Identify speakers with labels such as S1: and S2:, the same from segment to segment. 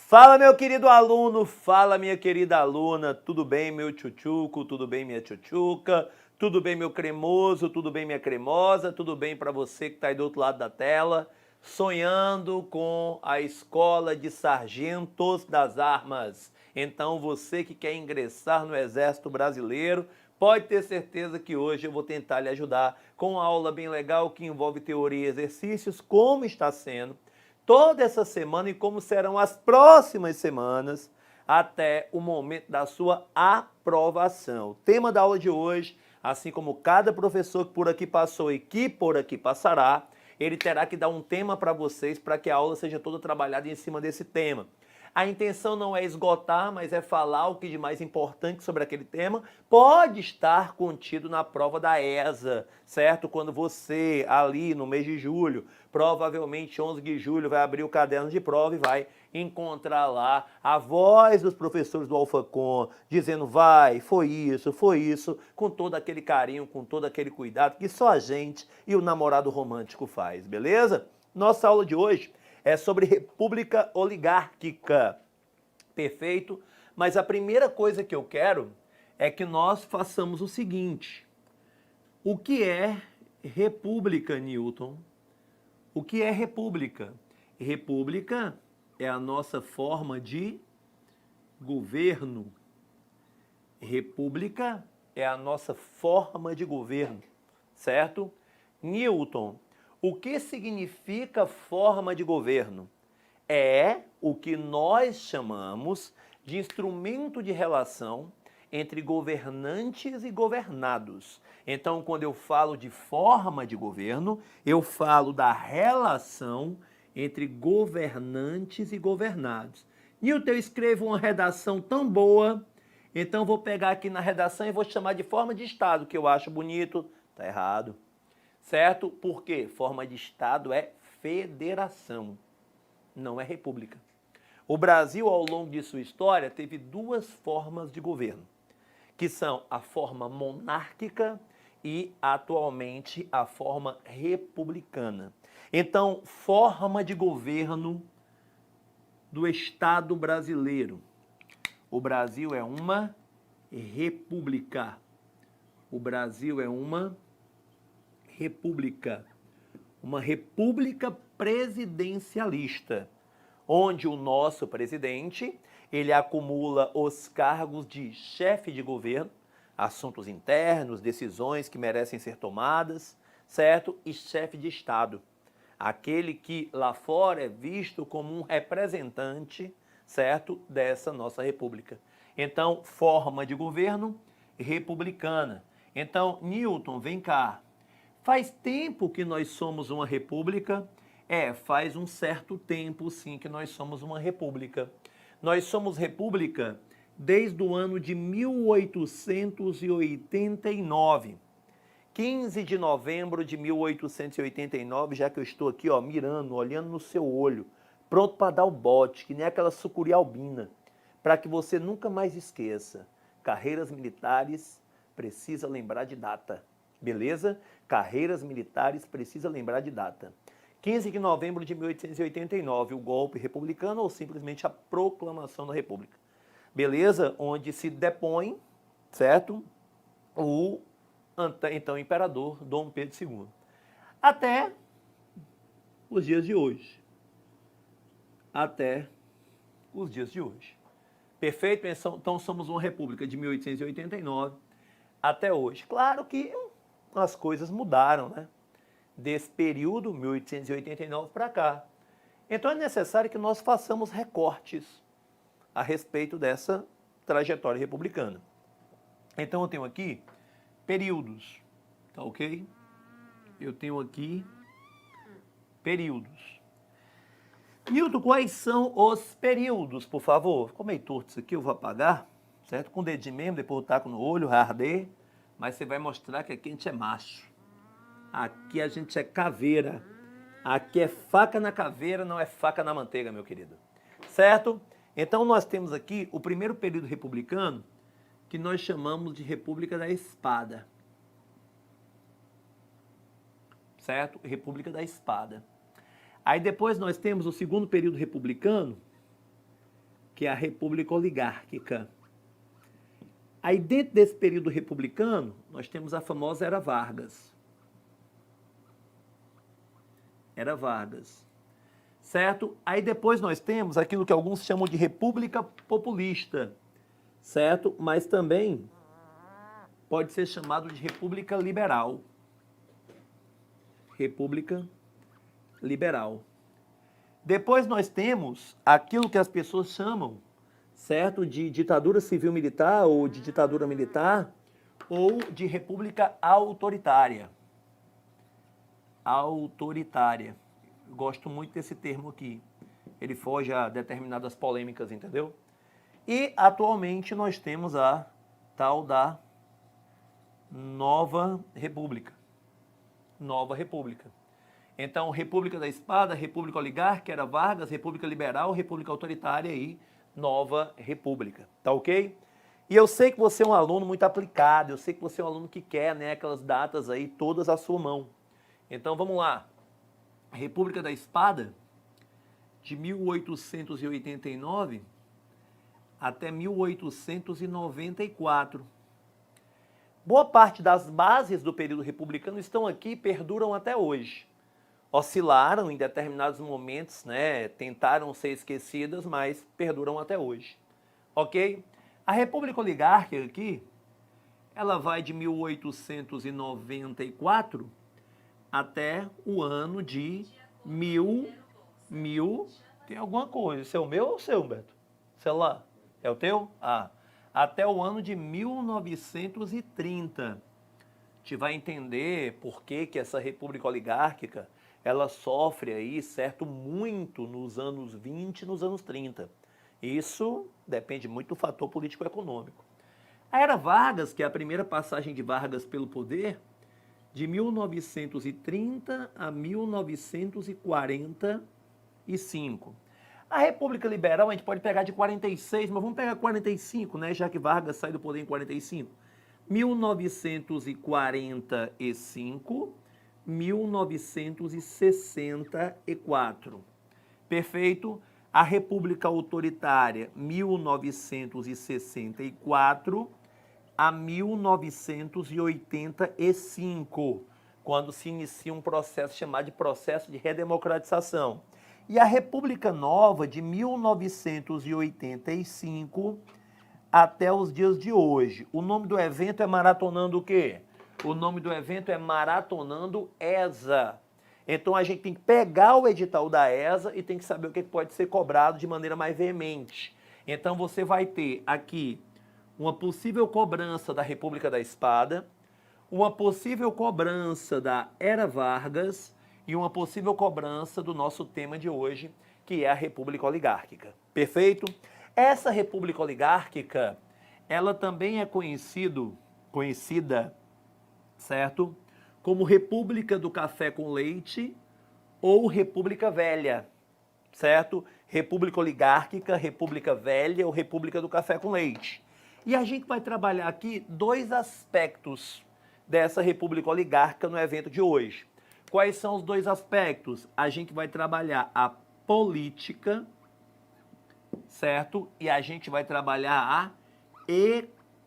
S1: Fala, meu querido aluno, fala, minha querida aluna, tudo bem, meu tchutchuco, tudo bem, minha tchutchuca, tudo bem, meu cremoso, tudo bem, minha cremosa, tudo bem para você que está aí do outro lado da tela, sonhando com a Escola de Sargentos das Armas. Então, você que quer ingressar no Exército Brasileiro, pode ter certeza que hoje eu vou tentar lhe ajudar com uma aula bem legal que envolve teoria e exercícios, como está sendo toda essa semana e como serão as próximas semanas até o momento da sua aprovação. O tema da aula de hoje, assim como cada professor que por aqui passou e que por aqui passará, ele terá que dar um tema para vocês para que a aula seja toda trabalhada em cima desse tema. A intenção não é esgotar, mas é falar o que de mais importante sobre aquele tema pode estar contido na prova da ESA, certo? Quando você, ali no mês de julho, provavelmente 11 de julho, vai abrir o caderno de prova e vai encontrar lá a voz dos professores do Alfacom, dizendo foi isso, com todo aquele carinho, com todo aquele cuidado que só a gente e o namorado romântico faz, beleza? Nossa aula de hoje é sobre república oligárquica. Perfeito? Mas a primeira coisa que eu quero é que nós façamos o seguinte. O que é república, Newton? O que é república? República é a nossa forma de governo. República é a nossa forma de governo, certo? Newton, o que significa forma de governo? É o que nós chamamos de instrumento de relação entre governantes e governados. Então, quando eu falo de forma de governo, eu falo da relação entre governantes e governados. Newton, eu escrevo uma redação tão boa, então vou pegar aqui na redação e vou chamar de forma de Estado, que eu acho bonito. Tá errado. Certo? Por quê? Forma de Estado é federação, não é república. O Brasil, ao longo de sua história, teve duas formas de governo, que são a forma monárquica e, atualmente, a forma republicana. Então, forma de governo do Estado brasileiro. O Brasil é uma república. O Brasil é uma república presidencialista, onde o nosso presidente, ele acumula os cargos de chefe de governo, assuntos internos, decisões que merecem ser tomadas, certo? E chefe de Estado, aquele que lá fora é visto como um representante, certo? Dessa nossa república. Então, forma de governo republicana. Então, Newton, vem cá. Faz tempo que nós somos uma república? Faz um certo tempo, sim, que nós somos uma república. Nós somos república desde o ano de 1889. 15 de novembro de 1889, já que eu estou aqui, ó, mirando, olhando no seu olho, pronto para dar o bote, que nem aquela sucuri albina, para que você nunca mais esqueça. Carreiras militares precisa lembrar de data. Beleza? Carreiras militares precisa lembrar de data. 15 de novembro de 1889, o golpe republicano ou simplesmente a proclamação da República. Beleza? Onde se depõe, certo? O então imperador Dom Pedro II. Até os dias de hoje. Até os dias de hoje. Perfeito? Então somos uma república de 1889 até hoje. Claro que as coisas mudaram, né? Desse período, 1889 para cá. Então é necessário que nós façamos recortes a respeito dessa trajetória republicana. Então eu tenho aqui períodos, tá ok? Eu tenho aqui períodos. Newton, quais são os períodos, por favor? Ficou meio torto isso aqui, eu vou apagar, certo? Com o dedinho mesmo, depois eu taco no olho, vai arder, mas você vai mostrar que aqui a gente é macho. Aqui a gente é caveira. Aqui é faca na caveira, não é faca na manteiga, meu querido. Certo? Então nós temos aqui o primeiro período republicano, que nós chamamos de República da Espada. Certo? República da Espada. Aí depois nós temos o segundo período republicano, que é a República Oligárquica. Aí dentro desse período republicano, nós temos a famosa Era Vargas. Era Vargas. Certo? Aí depois nós temos aquilo que alguns chamam de República Populista. Certo? Mas também pode ser chamado de República Liberal. República Liberal. Depois nós temos aquilo que as pessoas chamam, certo, de ditadura civil-militar ou de ditadura militar ou de república autoritária. Autoritária. Eu gosto muito desse termo aqui. Ele foge a determinadas polêmicas, entendeu? E atualmente nós temos a tal da Nova República. Nova República. Então, República da Espada, República Oligárquica, Era Vargas, República Liberal, República Autoritária e Nova República. Tá ok? E eu sei que você é um aluno muito aplicado, eu sei que você é um aluno que quer, né, aquelas datas aí todas à sua mão. Então, vamos lá. República da Espada, de 1889 até 1894. Boa parte das bases do período republicano estão aqui e perduram até hoje. Oscilaram em determinados momentos, né? Tentaram ser esquecidas, mas perduram até hoje. Ok? A República Oligárquica aqui, ela vai de 1894 até o ano de mil... Tem alguma coisa. Esse é o meu ou o seu, Humberto? Celular? É o teu? Ah. Até o ano de 1930. A gente vai entender por que essa República Oligárquica ela sofre aí, certo, muito nos anos 20 e nos anos 30. Isso depende muito do fator político-econômico. A Era Vargas, que é a primeira passagem de Vargas pelo poder, de 1930 a 1945. A República Liberal a gente pode pegar de 46, mas vamos pegar 45, né, já que Vargas sai do poder em 45. 1945, 1964. Perfeito? A República Autoritária, 1964 a 1985, quando se inicia um processo chamado de processo de redemocratização. E a República Nova, de 1985 até os dias de hoje. O nome do evento é Maratonando o quê? O nome do evento é Maratonando ESA. Então a gente tem que pegar o edital da ESA e tem que saber o que pode ser cobrado de maneira mais veemente. Então você vai ter aqui uma possível cobrança da República da Espada, uma possível cobrança da Era Vargas e uma possível cobrança do nosso tema de hoje, que é a República Oligárquica. Perfeito? Essa República Oligárquica, ela também é conhecida, certo? Como República do Café com Leite ou República Velha, certo? República Oligárquica, República Velha ou República do Café com Leite. E a gente vai trabalhar aqui dois aspectos dessa República Oligárquica no evento de hoje. Quais são os dois aspectos? A gente vai trabalhar a política, certo? E a gente vai trabalhar a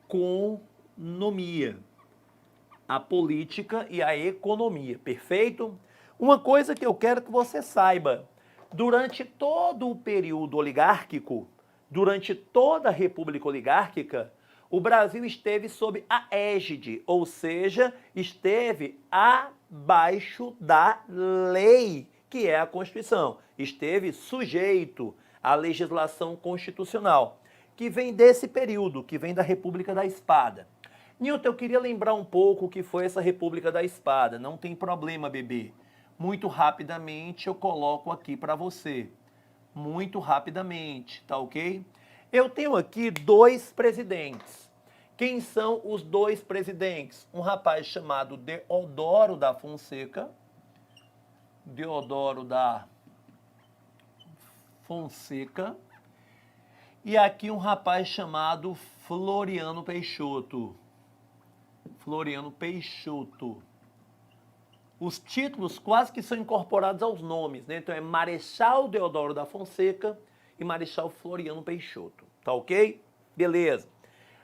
S1: economia. A política e a economia, perfeito? Uma coisa que eu quero que você saiba, durante todo o período oligárquico, durante toda a República Oligárquica, o Brasil esteve sob a égide, ou seja, esteve abaixo da lei, que é a Constituição. Esteve sujeito à legislação constitucional, que vem desse período, que vem da República da Espada. Nilton, eu queria lembrar um pouco o que foi essa República da Espada. Não tem problema, bebê. Muito rapidamente eu coloco aqui para você. Muito rapidamente, tá ok? Eu tenho aqui dois presidentes. Quem são os dois presidentes? Um rapaz chamado Deodoro da Fonseca. Deodoro da Fonseca. E aqui um rapaz chamado Floriano Peixoto. Floriano Peixoto. Os títulos quase que são incorporados aos nomes, né? Então é Marechal Deodoro da Fonseca e Marechal Floriano Peixoto. Tá ok? Beleza.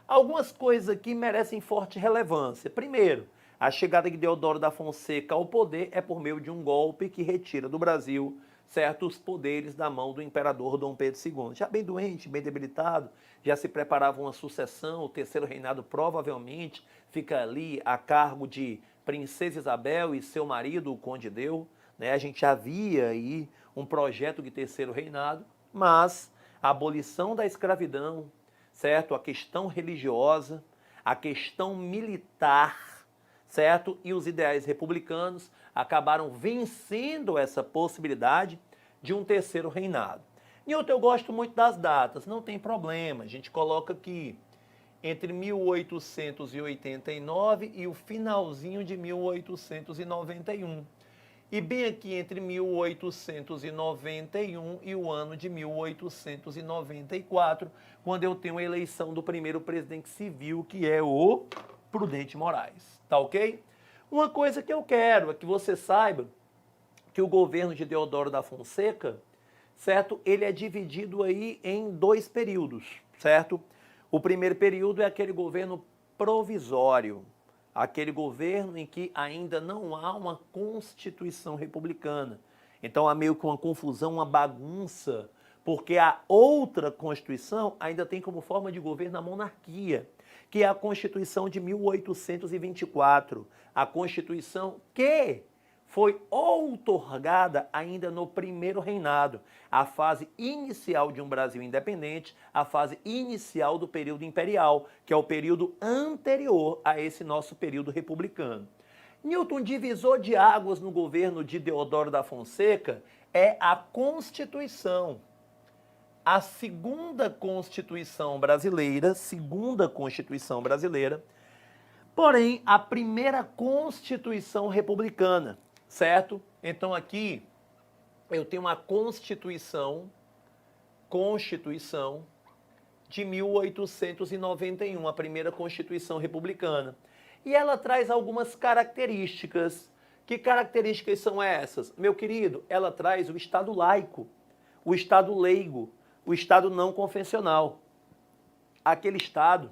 S1: Algumas coisas aqui merecem forte relevância. Primeiro, a chegada de Deodoro da Fonseca ao poder é por meio de um golpe que retira do Brasil certos poderes da mão do imperador Dom Pedro II. Já bem doente, bem debilitado, já se preparava uma sucessão, o terceiro reinado provavelmente fica ali a cargo de Princesa Isabel e seu marido, o Conde Deu. Né? A gente já via aí um projeto de terceiro reinado, mas a abolição da escravidão, certo? A questão religiosa, a questão militar, certo? E os ideais republicanos acabaram vencendo essa possibilidade de um terceiro reinado. Newton, eu gosto muito das datas, não tem problema, a gente coloca aqui entre 1889 e o finalzinho de 1891. E bem aqui entre 1891 e o ano de 1894, quando eu tenho a eleição do primeiro presidente civil, que é o Prudente Moraes. Tá ok? Uma coisa que eu quero é que você saiba que o governo de Deodoro da Fonseca, certo? Ele é dividido aí em dois períodos, certo? O primeiro período é aquele governo provisório, aquele governo em que ainda não há uma Constituição republicana. Então há meio que uma confusão, uma bagunça, porque a outra Constituição ainda tem como forma de governo a monarquia, que é a Constituição de 1824, a Constituição que foi outorgada ainda no primeiro reinado, a fase inicial de um Brasil independente, a fase inicial do período imperial, que é o período anterior a esse nosso período republicano. Newton, divisor de águas no governo de Deodoro da Fonseca é a Constituição. A segunda Constituição brasileira, porém a primeira Constituição republicana, certo? Então aqui eu tenho uma Constituição de 1891, a primeira Constituição republicana. E ela traz algumas características. Que características são essas? Meu querido, ela traz o Estado laico, o Estado leigo, o Estado não confessional. Aquele Estado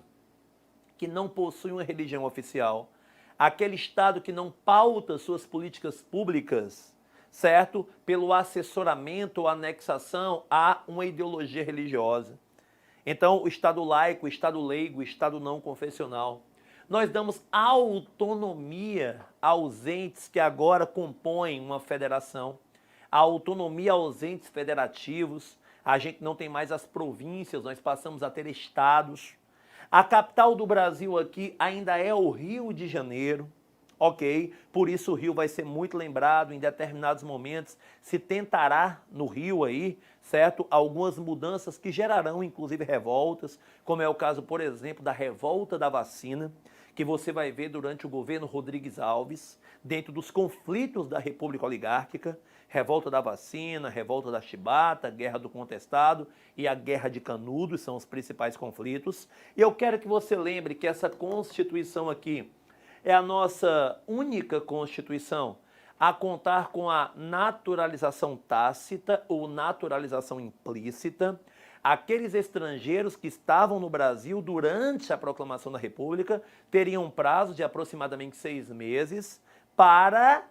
S1: que não possui uma religião oficial, aquele Estado que não pauta suas políticas públicas, certo? Pelo assessoramento ou anexação a uma ideologia religiosa. Então, o Estado laico, o Estado leigo, o Estado não confessional. Nós damos autonomia aos entes que agora compõem uma federação, a autonomia aos entes federativos. A gente não tem mais as províncias, nós passamos a ter estados. A capital do Brasil aqui ainda é o Rio de Janeiro, ok? Por isso o Rio vai ser muito lembrado em determinados momentos. Se tentará no Rio aí, certo? Algumas mudanças que gerarão inclusive revoltas, como é o caso, por exemplo, da revolta da vacina, que você vai ver durante o governo Rodrigues Alves, dentro dos conflitos da República Oligárquica, revolta da vacina, revolta da chibata, guerra do contestado e a guerra de Canudos são os principais conflitos. E eu quero que você lembre que essa Constituição aqui é a nossa única Constituição a contar com a naturalização tácita ou naturalização implícita. Aqueles estrangeiros que estavam no Brasil durante a proclamação da República teriam um prazo de aproximadamente 6 meses para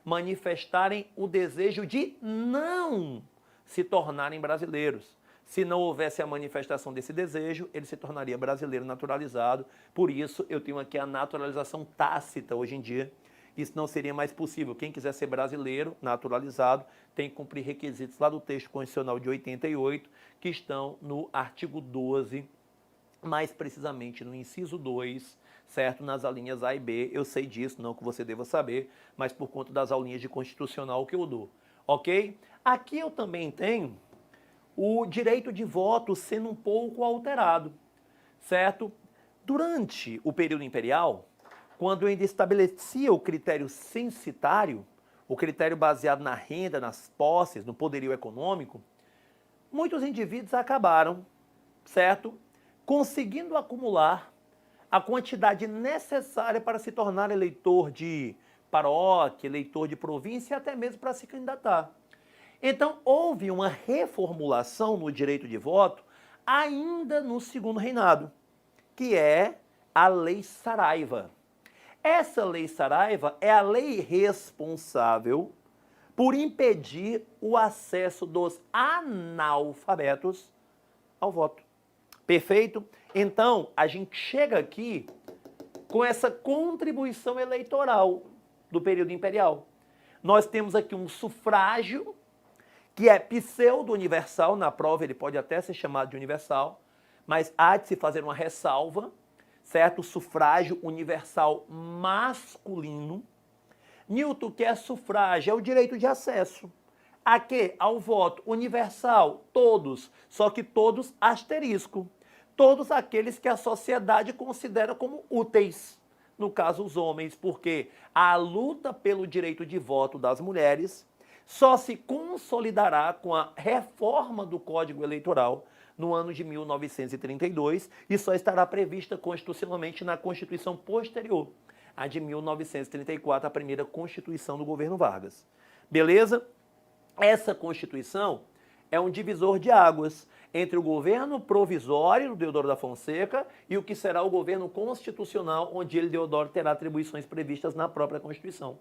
S1: manifestarem o desejo de não se tornarem brasileiros. Se não houvesse a manifestação desse desejo, ele se tornaria brasileiro naturalizado. Por isso, eu tenho aqui a naturalização tácita hoje em dia. Isso não seria mais possível. Quem quiser ser brasileiro naturalizado tem que cumprir requisitos lá do texto constitucional de 88, que estão no artigo 12, mais precisamente no inciso 2, certo? Nas alíneas A e B. Eu sei disso, não que você deva saber, mas por conta das aulinhas de constitucional que eu dou, ok? Aqui eu também tenho o direito de voto sendo um pouco alterado, certo? Durante o período imperial, quando eu ainda estabelecia o critério censitário, o critério baseado na renda, nas posses, no poderio econômico, muitos indivíduos acabaram, certo, conseguindo acumular a quantidade necessária para se tornar eleitor de paróquia, eleitor de província e até mesmo para se candidatar. Então, houve uma reformulação no direito de voto ainda no segundo reinado, que é a Lei Saraiva. Essa Lei Saraiva é a lei responsável por impedir o acesso dos analfabetos ao voto. Perfeito? Então, a gente chega aqui com essa contribuição eleitoral do período imperial. Nós temos aqui um sufrágio que é pseudo-universal, na prova ele pode até ser chamado de universal, mas há de se fazer uma ressalva, certo? Sufrágio universal masculino. Newton, que é sufrágio, é o direito de acesso. A quê? Ao voto universal, todos, só que todos asterisco. Todos aqueles que a sociedade considera como úteis, no caso os homens, porque a luta pelo direito de voto das mulheres só se consolidará com a reforma do Código Eleitoral no ano de 1932 e só estará prevista constitucionalmente na Constituição posterior, a de 1934, a primeira Constituição do governo Vargas. Beleza? Essa Constituição é um divisor de águas entre o governo provisório do Deodoro da Fonseca e o que será o governo constitucional, onde ele, Deodoro, terá atribuições previstas na própria Constituição.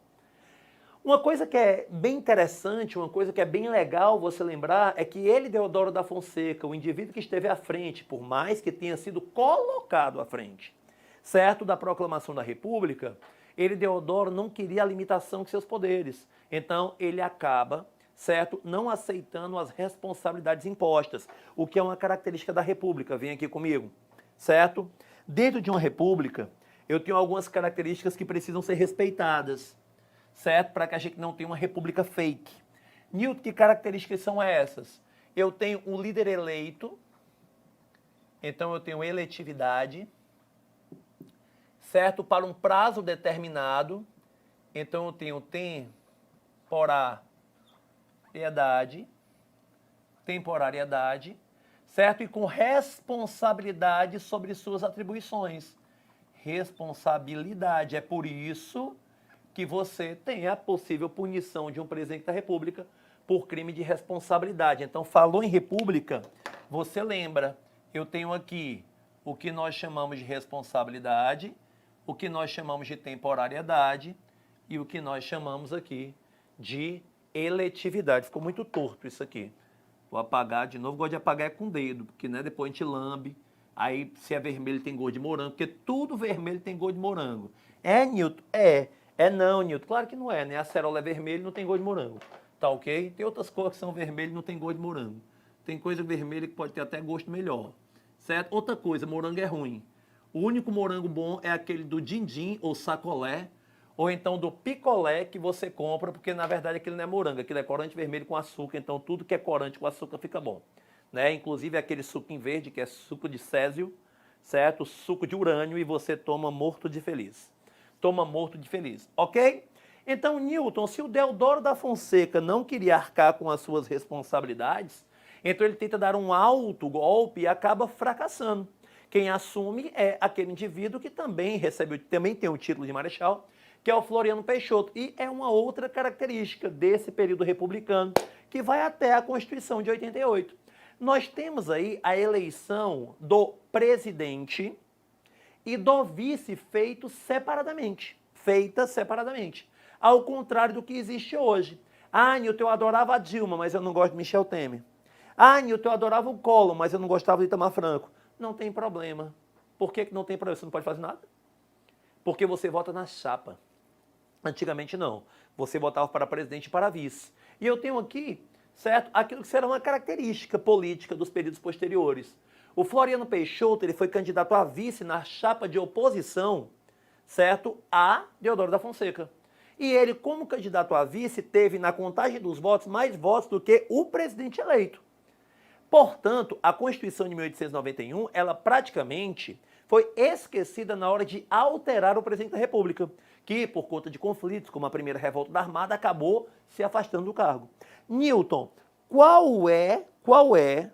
S1: Uma coisa que é bem interessante, uma coisa que é bem legal você lembrar, é que ele, Deodoro da Fonseca, o indivíduo que esteve à frente, por mais que tenha sido colocado à frente, certo, da proclamação da República, ele, Deodoro, não queria a limitação de seus poderes. Então, ele acaba, certo, não aceitando as responsabilidades impostas, o que é uma característica da República. Vem aqui comigo, certo? Dentro de uma República, eu tenho algumas características que precisam ser respeitadas, certo? Para que a gente não tenha uma república fake. Newton, que características são essas? Eu tenho um líder eleito, então eu tenho eletividade, certo? Para um prazo determinado, então eu tenho temporariedade, certo? E com responsabilidade sobre suas atribuições. Responsabilidade, é por isso que você tem a possível punição de um presidente da República por crime de responsabilidade. Então, falou em República, você lembra, eu tenho aqui o que nós chamamos de responsabilidade, o que nós chamamos de temporariedade e o que nós chamamos aqui de eletividade. Ficou muito torto isso aqui. Vou apagar de novo, gosto de apagar com o dedo, porque né, depois a gente lambe, aí se é vermelho tem gosto de morango, porque tudo vermelho tem gosto de morango. É, Newton? É. É não, Newton. Claro que não é, né? A acerola é vermelha e não tem gosto de morango. Tá ok? Tem outras cores que são vermelhas e não tem gosto de morango. Tem coisa vermelha que pode ter até gosto melhor. Certo? Outra coisa, morango é ruim. O único morango bom é aquele do din-din ou sacolé, ou então do picolé que você compra, porque na verdade aquilo não é morango, aquilo é corante vermelho com açúcar, então tudo que é corante com açúcar fica bom. Né? Inclusive aquele suco verde, que é suco de césio, certo? Suco de urânio, e você toma morto de feliz. Toma morto de feliz, ok? Então, Newton, se o Deodoro da Fonseca não queria arcar com as suas responsabilidades, então ele tenta dar um alto golpe e acaba fracassando. Quem assume é aquele indivíduo que também tem o título de marechal, que é o Floriano Peixoto. E é uma outra característica desse período republicano, que vai até a Constituição de 88. Nós temos aí a eleição do presidente e do vice feita separadamente. Ao contrário do que existe hoje. Ah, Newton, eu adorava a Dilma, mas eu não gosto de Michel Temer. Ah, Newton, eu adorava o Collor, mas eu não gostava de Itamar Franco. Não tem problema. Por que não tem problema? Você não pode fazer nada? Porque você vota na chapa. Antigamente não. Você votava para presidente e para vice. E eu tenho aqui, certo, aquilo que será uma característica política dos períodos posteriores. O Floriano Peixoto, ele foi candidato a vice na chapa de oposição, certo, a Deodoro da Fonseca. E ele, como candidato a vice, teve na contagem dos votos mais votos do que o presidente eleito. Portanto, a Constituição de 1891, ela praticamente foi esquecida na hora de alterar o presidente da República, que, por conta de conflitos, como a primeira revolta da Armada, acabou se afastando do cargo. Newton, qual é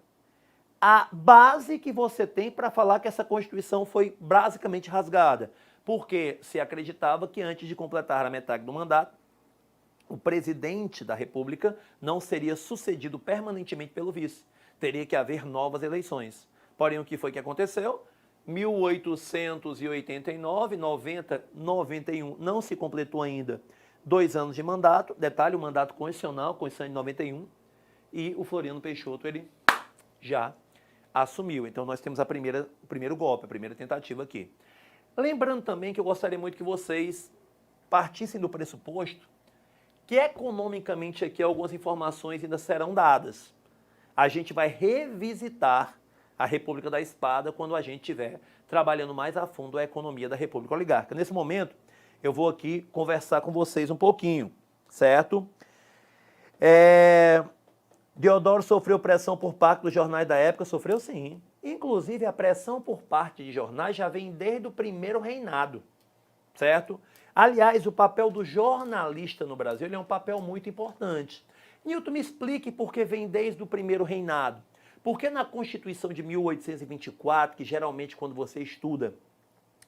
S1: a base que você tem para falar que essa Constituição foi basicamente rasgada? Porque se acreditava que antes de completar a metade do mandato, o presidente da República não seria sucedido permanentemente pelo vice. Teria que haver novas eleições. Porém, o que foi que aconteceu? 1889, 90, 91, não se completou ainda 2 anos de mandato. Detalhe, o mandato constitucional, Constituição de 91, e o Floriano Peixoto, ele já assumiu. Então, nós temos o primeiro golpe, a primeira tentativa aqui. Lembrando também que eu gostaria muito que vocês partissem do pressuposto que economicamente aqui algumas informações ainda serão dadas. A gente vai revisitar a República da Espada quando a gente estiver trabalhando mais a fundo a economia da República Oligárquica. Nesse momento, eu vou aqui conversar com vocês um pouquinho, certo? Deodoro sofreu pressão por parte dos jornais da época? Sofreu sim. Inclusive, a pressão por parte de jornais já vem desde o primeiro reinado, certo? Aliás, o papel do jornalista no Brasil ele é um papel muito importante. Newton, me explique por que vem desde o primeiro reinado. Porque na Constituição de 1824, que geralmente quando você estuda,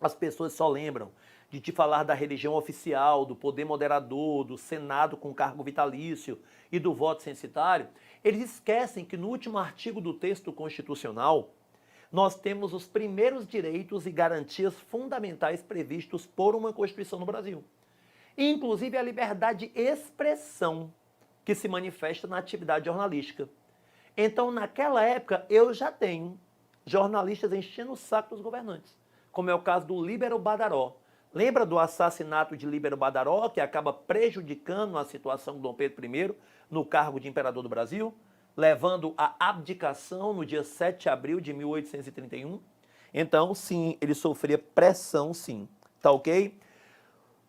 S1: as pessoas só lembram de te falar da religião oficial, do poder moderador, do Senado com cargo vitalício e do voto censitário, eles esquecem que no último artigo do texto constitucional, nós temos os primeiros direitos e garantias fundamentais previstos por uma Constituição no Brasil. Inclusive a liberdade de expressão que se manifesta na atividade jornalística. Então, naquela época, eu já tenho jornalistas enchendo o saco dos governantes, como é o caso do Líbero Badaró. Lembra do assassinato de Líbero Badaró, que acaba prejudicando a situação de Dom Pedro I no cargo de imperador do Brasil, levando à abdicação no dia 7 de abril de 1831? Então, sim, ele sofria pressão, sim. Tá ok?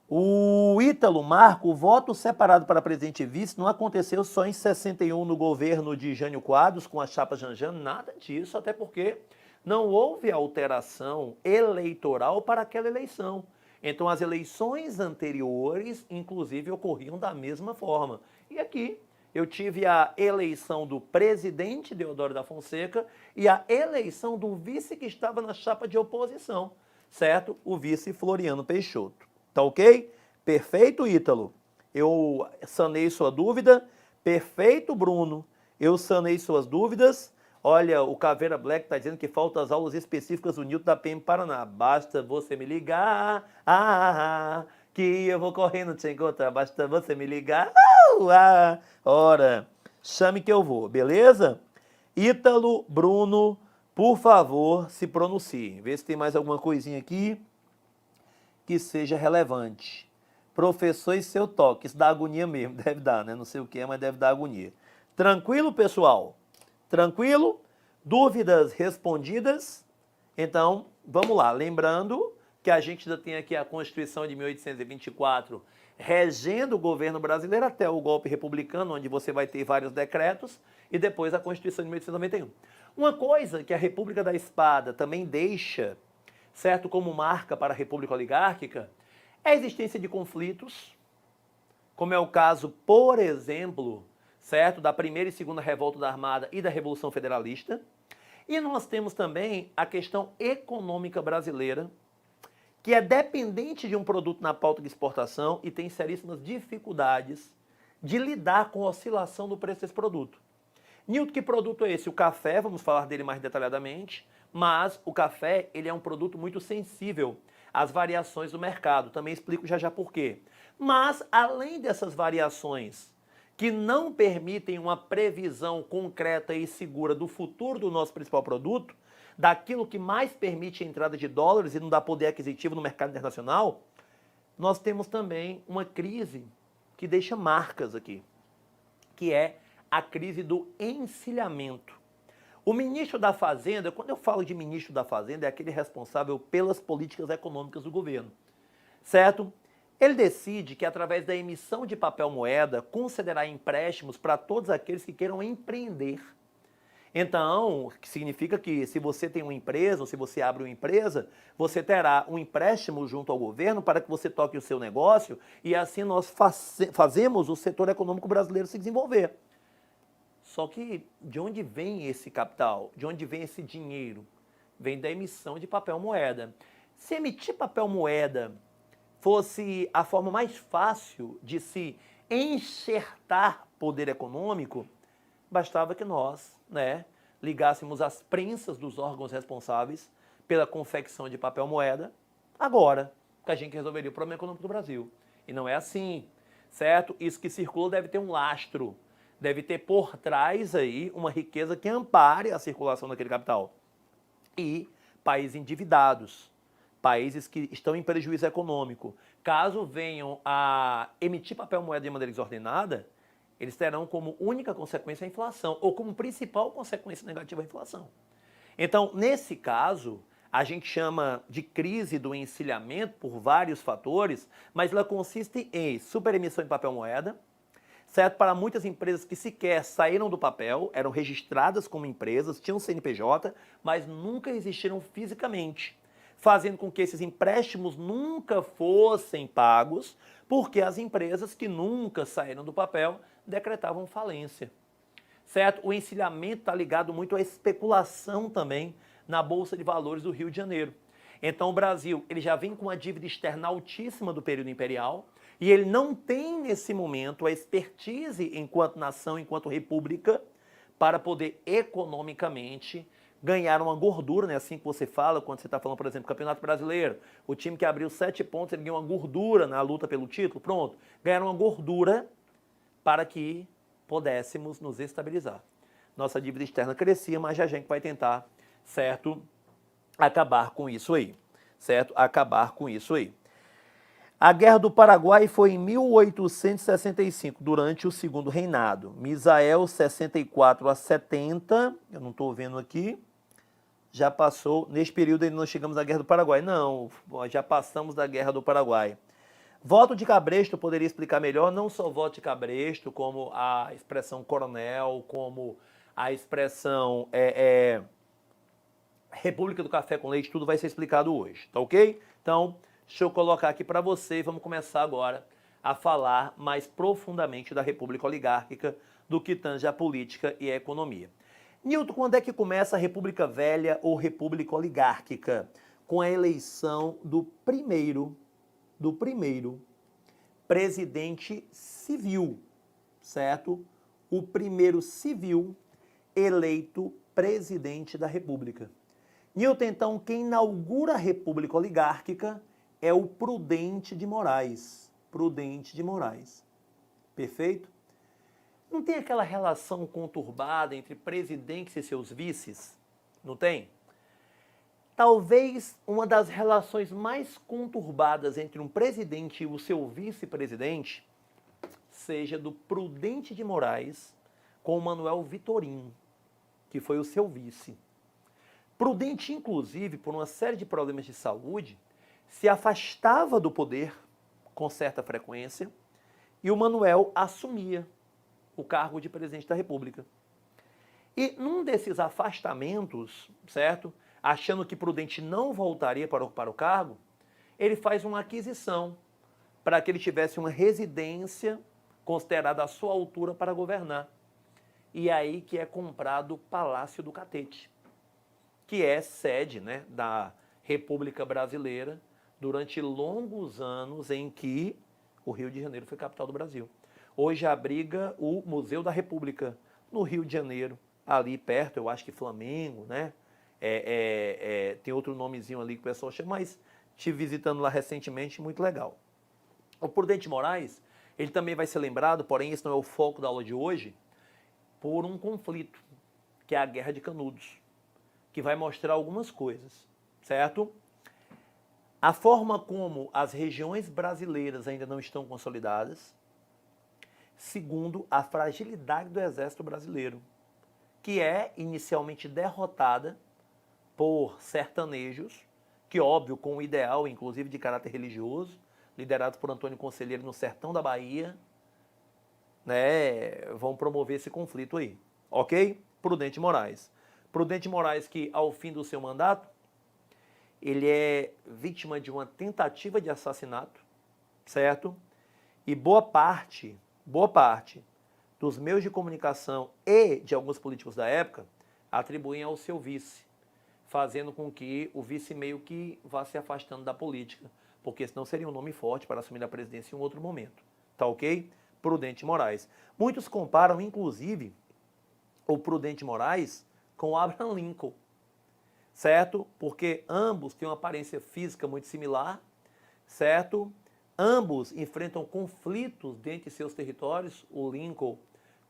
S1: O Ítalo Marco, o voto separado para presidente e vice não aconteceu só em 61 no governo de Jânio Quadros, com a chapa Janjano, nada disso, até porque não houve alteração eleitoral para aquela eleição. Então, as eleições anteriores, inclusive, ocorriam da mesma forma. E aqui, eu tive a eleição do presidente Deodoro da Fonseca e a eleição do vice que estava na chapa de oposição, certo? O vice Floriano Peixoto. Tá ok? Perfeito, Ítalo. Eu sanei sua dúvida. Perfeito, Bruno. Eu sanei suas dúvidas. Olha, o Caveira Black está dizendo que faltam as aulas específicas do Newton da PM Paraná. Basta você me ligar, que eu vou correndo te encontrar. Basta você me ligar, ora, chame que eu vou, beleza? Ítalo, Bruno, por favor, se pronuncie. Vê se tem mais alguma coisinha aqui que seja relevante. Professor e seu toque, isso dá agonia mesmo, deve dar, né? Não sei o que é, mas deve dar agonia. Tranquilo, pessoal? Tranquilo? Dúvidas respondidas? Então, vamos lá. Lembrando que a gente ainda tem aqui a Constituição de 1824 regendo o governo brasileiro até o golpe republicano, onde você vai ter vários decretos, e depois a Constituição de 1891. Uma coisa que a República da Espada também deixa, certo, como marca para a República Oligárquica, é a existência de conflitos, como é o caso, por exemplo, certo, da primeira e segunda revolta da Armada e da Revolução Federalista. E nós temos também a questão econômica brasileira, que é dependente de um produto na pauta de exportação e tem seríssimas dificuldades de lidar com a oscilação do preço desse produto. Newton, que produto é esse? O café, vamos falar dele mais detalhadamente, mas o café ele é um produto muito sensível às variações do mercado. Também explico já já por quê. Mas, além dessas variações que não permitem uma previsão concreta e segura do futuro do nosso principal produto, daquilo que mais permite a entrada de dólares e não dá poder aquisitivo no mercado internacional, nós temos também uma crise que deixa marcas aqui, que é a crise do encilhamento. O ministro da Fazenda, quando eu falo de ministro da Fazenda, é aquele responsável pelas políticas econômicas do governo, certo? Ele decide que, através da emissão de papel moeda, concederá empréstimos para todos aqueles que queiram empreender. Então, que significa que se você tem uma empresa ou se você abre uma empresa, você terá um empréstimo junto ao governo para que você toque o seu negócio e assim nós fazemos o setor econômico brasileiro se desenvolver. Só que de onde vem esse capital? De onde vem esse dinheiro? Vem da emissão de papel moeda. Se emitir papel moeda fosse a forma mais fácil de se enxertar poder econômico, bastava que nós, ligássemos as prensas dos órgãos responsáveis pela confecção de papel moeda, agora que a gente resolveria o problema econômico do Brasil. E não é assim, certo? Isso que circula deve ter um lastro, deve ter por trás aí uma riqueza que ampare a circulação daquele capital. E países endividados, países que estão em prejuízo econômico, caso venham a emitir papel moeda de maneira desordenada, eles terão como única consequência a inflação, ou como principal consequência negativa a inflação. Então, nesse caso, a gente chama de crise do encilhamento por vários fatores, mas ela consiste em superemissão de papel moeda, certo? Para muitas empresas que sequer saíram do papel, eram registradas como empresas, tinham CNPJ, mas nunca existiram fisicamente, fazendo com que esses empréstimos nunca fossem pagos, porque as empresas que nunca saíram do papel decretavam falência, certo? O encilhamento está ligado muito à especulação também na Bolsa de Valores do Rio de Janeiro. Então o Brasil ele já vem com uma dívida externa altíssima do período imperial e ele não tem nesse momento a expertise enquanto nação, enquanto república, para poder economicamente ganhar uma gordura, né? Assim que você fala, quando você está falando, por exemplo, Campeonato Brasileiro, o time que abriu 7 pontos, ele ganhou uma gordura na luta pelo título, pronto, ganharam uma gordura para que pudéssemos nos estabilizar. Nossa dívida externa crescia, mas já a gente vai tentar, certo, acabar com isso aí, certo? Acabar com isso aí. A Guerra do Paraguai foi em 1865, durante o segundo reinado. Misael, 64 a 70, eu não estou vendo aqui, já passou, nesse período ainda não chegamos à Guerra do Paraguai. Não, já passamos da Guerra do Paraguai. Voto de Cabresto poderia explicar melhor, não só voto de Cabresto, como a expressão coronel, como a expressão República do Café com Leite, tudo vai ser explicado hoje, tá ok? Então, deixa eu colocar aqui para você e vamos começar agora a falar mais profundamente da República Oligárquica, do que tange a política e a economia. Nilton, quando é que começa a República Velha ou República Oligárquica? Com a eleição do primeiro presidente civil, certo? O primeiro civil eleito presidente da República. Nilton, então, quem inaugura a República Oligárquica é o Prudente de Moraes. Prudente de Moraes. Perfeito? Não tem aquela relação conturbada entre presidentes e seus vices? Não tem? Talvez uma das relações mais conturbadas entre um presidente e o seu vice-presidente seja do Prudente de Moraes com o Manuel Vitorino, que foi o seu vice. Prudente, inclusive, por uma série de problemas de saúde, se afastava do poder com certa frequência e o Manuel assumia o cargo de presidente da República. E num desses afastamentos, certo? Achando que Prudente não voltaria para ocupar o cargo, ele faz uma aquisição para que ele tivesse uma residência considerada à sua altura para governar. E aí que é comprado o Palácio do Catete, que é sede, da República Brasileira durante longos anos em que o Rio de Janeiro foi capital do Brasil. Hoje abriga o Museu da República, no Rio de Janeiro, ali perto, eu acho que Flamengo, tem outro nomezinho ali que o pessoal chama, mas estive visitando lá recentemente, muito legal. O Prudente de Moraes, ele também vai ser lembrado, porém esse não é o foco da aula de hoje, por um conflito, que é a Guerra de Canudos, que vai mostrar algumas coisas, certo? A forma como as regiões brasileiras ainda não estão consolidadas, segundo, a fragilidade do exército brasileiro, que é inicialmente derrotada por sertanejos, que óbvio, com o ideal, inclusive de caráter religioso, liderados por Antônio Conselheiro no sertão da Bahia, vão promover esse conflito aí, ok? Prudente Moraes. Prudente Moraes que, ao fim do seu mandato, ele é vítima de uma tentativa de assassinato, certo? E boa parte dos meios de comunicação e de alguns políticos da época atribuem ao seu vice, fazendo com que o vice meio que vá se afastando da política, porque senão seria um nome forte para assumir a presidência em um outro momento. Tá ok? Prudente Moraes. Muitos comparam, inclusive, o Prudente Moraes com o Abraham Lincoln, certo? Porque ambos têm uma aparência física muito similar, certo? Ambos enfrentam conflitos dentro de seus territórios, o Lincoln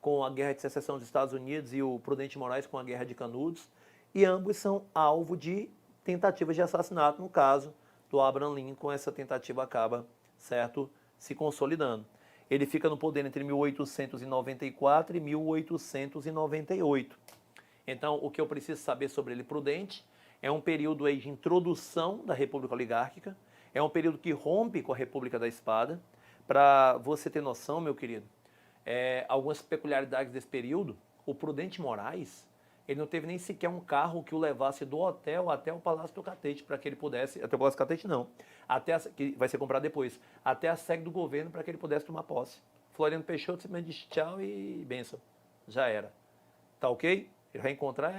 S1: com a Guerra de Secessão dos Estados Unidos e o Prudente Moraes com a Guerra de Canudos, e ambos são alvo de tentativas de assassinato. No caso do Abraham Lincoln, essa tentativa acaba, certo, se consolidando. Ele fica no poder entre 1894 e 1898. Então, o que eu preciso saber sobre ele, Prudente, é um período aí de introdução da República Oligárquica, é um período que rompe com a República da Espada. Para você ter noção, meu querido, algumas peculiaridades desse período, o Prudente Moraes, ele não teve nem sequer um carro que o levasse do hotel até o Palácio do Catete, para que ele pudesse, até o Palácio do Catete não, que vai ser comprado depois, até a sede do governo para que ele pudesse tomar posse. Floriano Peixoto simplesmente disse tchau e benção, já era. Tá ok? Ele vai encontrar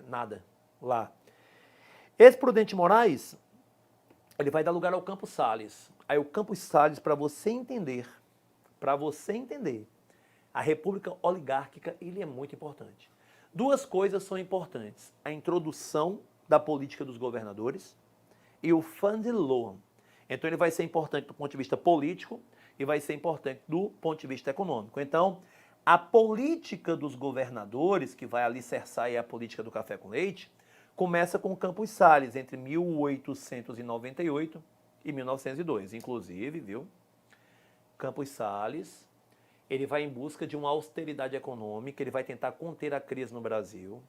S1: nada lá. Esse Prudente Moraes, ele vai dar lugar ao Campos Sales. Aí o Campos Sales, para você entender, a República Oligárquica, ele é muito importante. Duas coisas são importantes: a introdução da política dos governadores e o Fandeloan. Então ele vai ser importante do ponto de vista político e vai ser importante do ponto de vista econômico. Então, a política dos governadores, que vai alicerçar aí a política do café com leite, começa com Campos Sales entre 1898 e 1902. Inclusive, viu? Campos Sales, ele vai em busca de uma austeridade econômica, ele vai tentar conter a crise no Brasil,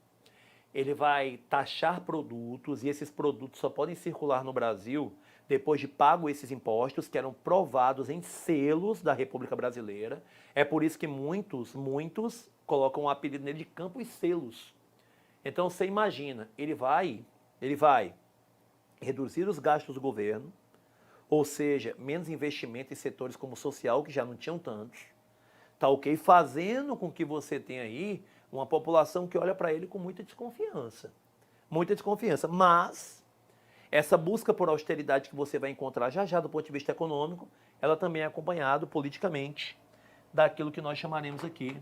S1: ele vai taxar produtos, e esses produtos só podem circular no Brasil depois de pago esses impostos, que eram provados em selos da República Brasileira. É por isso que muitos colocam o apelido nele de Campos Selos. Então você imagina, ele vai reduzir os gastos do governo, ou seja, menos investimento em setores como o social, que já não tinham tantos, tá ok? Fazendo com que você tenha aí uma população que olha para ele com muita desconfiança. Muita desconfiança. Mas essa busca por austeridade que você vai encontrar já do ponto de vista econômico, ela também é acompanhada politicamente daquilo que nós chamaremos aqui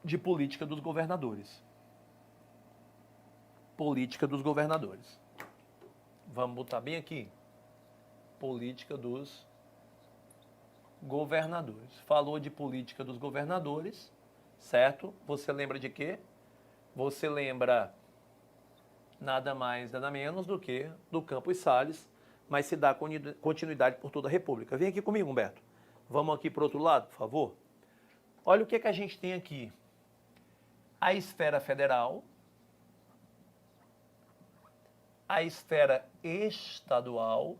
S1: de política dos governadores. Política dos governadores. Vamos botar bem aqui. Política dos governadores. Falou de política dos governadores, certo? Você lembra de quê? Você lembra nada mais, nada menos do que do Campos Sales, mas se dá continuidade por toda a República. Vem aqui comigo, Humberto. Vamos aqui para o outro lado, por favor. Olha o que a gente tem aqui. A esfera federal, a esfera estadual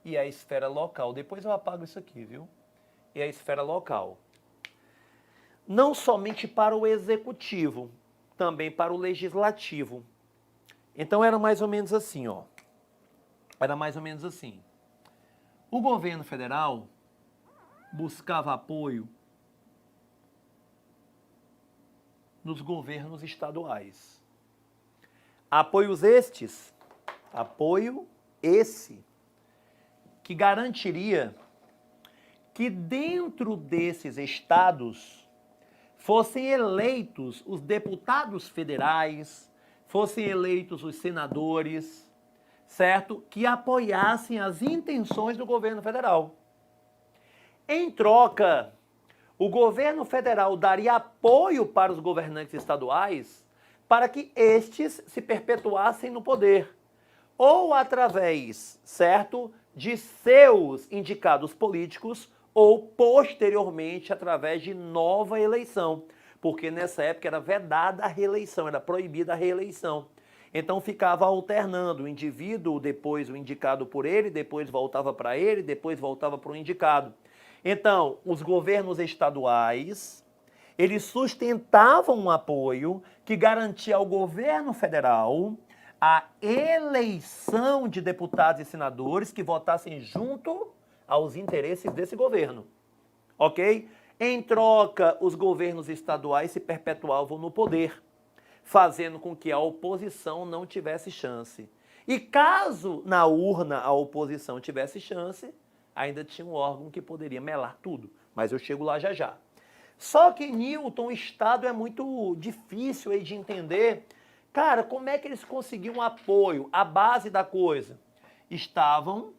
S1: e a esfera local. Depois eu apago isso aqui, viu? E a esfera local. Não somente para o executivo, também para o legislativo. Então era mais ou menos assim, ó. Era mais ou menos assim. O governo federal buscava apoio nos governos estaduais. Apoio esse que garantiria que dentro desses estados fossem eleitos os deputados federais, fossem eleitos os senadores, certo? Que apoiassem as intenções do governo federal. Em troca, o governo federal daria apoio para os governantes estaduais para que estes se perpetuassem no poder, ou através, certo, de seus indicados políticos, ou posteriormente através de nova eleição, porque nessa época era vedada a reeleição, era proibida a reeleição. Então ficava alternando o indivíduo, depois o indicado por ele, depois voltava para ele, depois voltava para o indicado. Então, os governos estaduais, eles sustentavam um apoio que garantia ao governo federal a eleição de deputados e senadores que votassem junto aos interesses desse governo, ok? Em troca, os governos estaduais se perpetuavam no poder, fazendo com que a oposição não tivesse chance. E caso na urna a oposição tivesse chance, ainda tinha um órgão que poderia melar tudo. Mas eu chego lá já já. Só que, Newton, o Estado é muito difícil aí de entender. Cara, como é que eles conseguiam apoio? A base da coisa. Estavam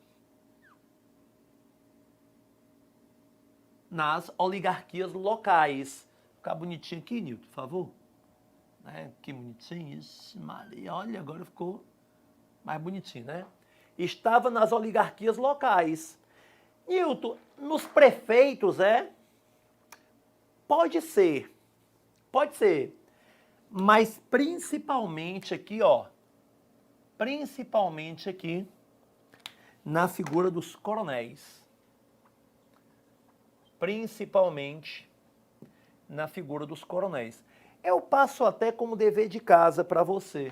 S1: nas oligarquias locais. Ficar bonitinho aqui, Newton, por favor. Que bonitinho isso, Maria. Olha, agora ficou mais bonitinho, né? Estava nas oligarquias locais. Newton, nos prefeitos, pode ser, mas principalmente aqui, principalmente aqui na figura dos coronéis. Principalmente na figura dos coronéis. Eu passo até como dever de casa para você.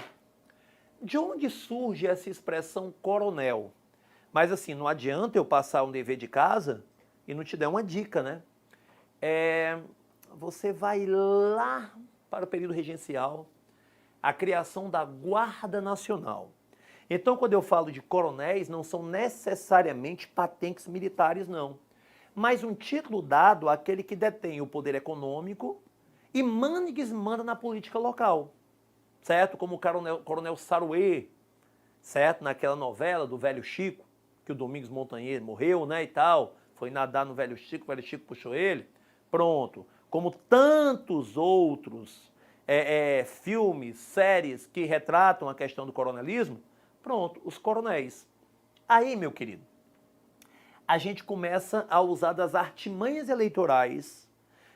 S1: De onde surge essa expressão coronel? Mas assim, não adianta eu passar um dever de casa e não te der uma dica, né? Você vai lá para o período regencial, a criação da Guarda Nacional. Então, quando eu falo de coronéis, não são necessariamente patentes militares, não. Mas um título dado àquele que detém o poder econômico e manda e desmanda na política local, certo? Como o Coronel Saruê, certo? Naquela novela do Velho Chico, que o Domingos Montanheiro morreu, né, e tal, foi nadar no Velho Chico puxou ele, pronto. Como tantos outros filmes, séries que retratam a questão do coronelismo, pronto, os coronéis. Aí, meu querido, a gente começa a usar das artimanhas eleitorais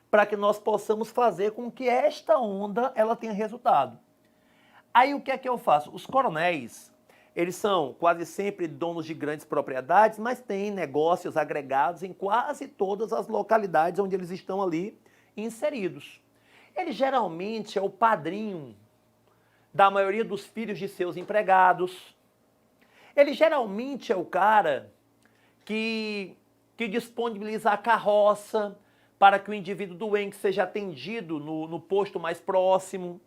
S1: para que nós possamos fazer com que esta onda ela tenha resultado. Aí o que é que eu faço? Os coronéis, eles são quase sempre donos de grandes propriedades, mas têm negócios agregados em quase todas as localidades onde eles estão ali inseridos. Ele geralmente é o padrinho da maioria dos filhos de seus empregados. Ele geralmente é o cara que disponibiliza a carroça para que o indivíduo doente seja atendido no posto mais próximo,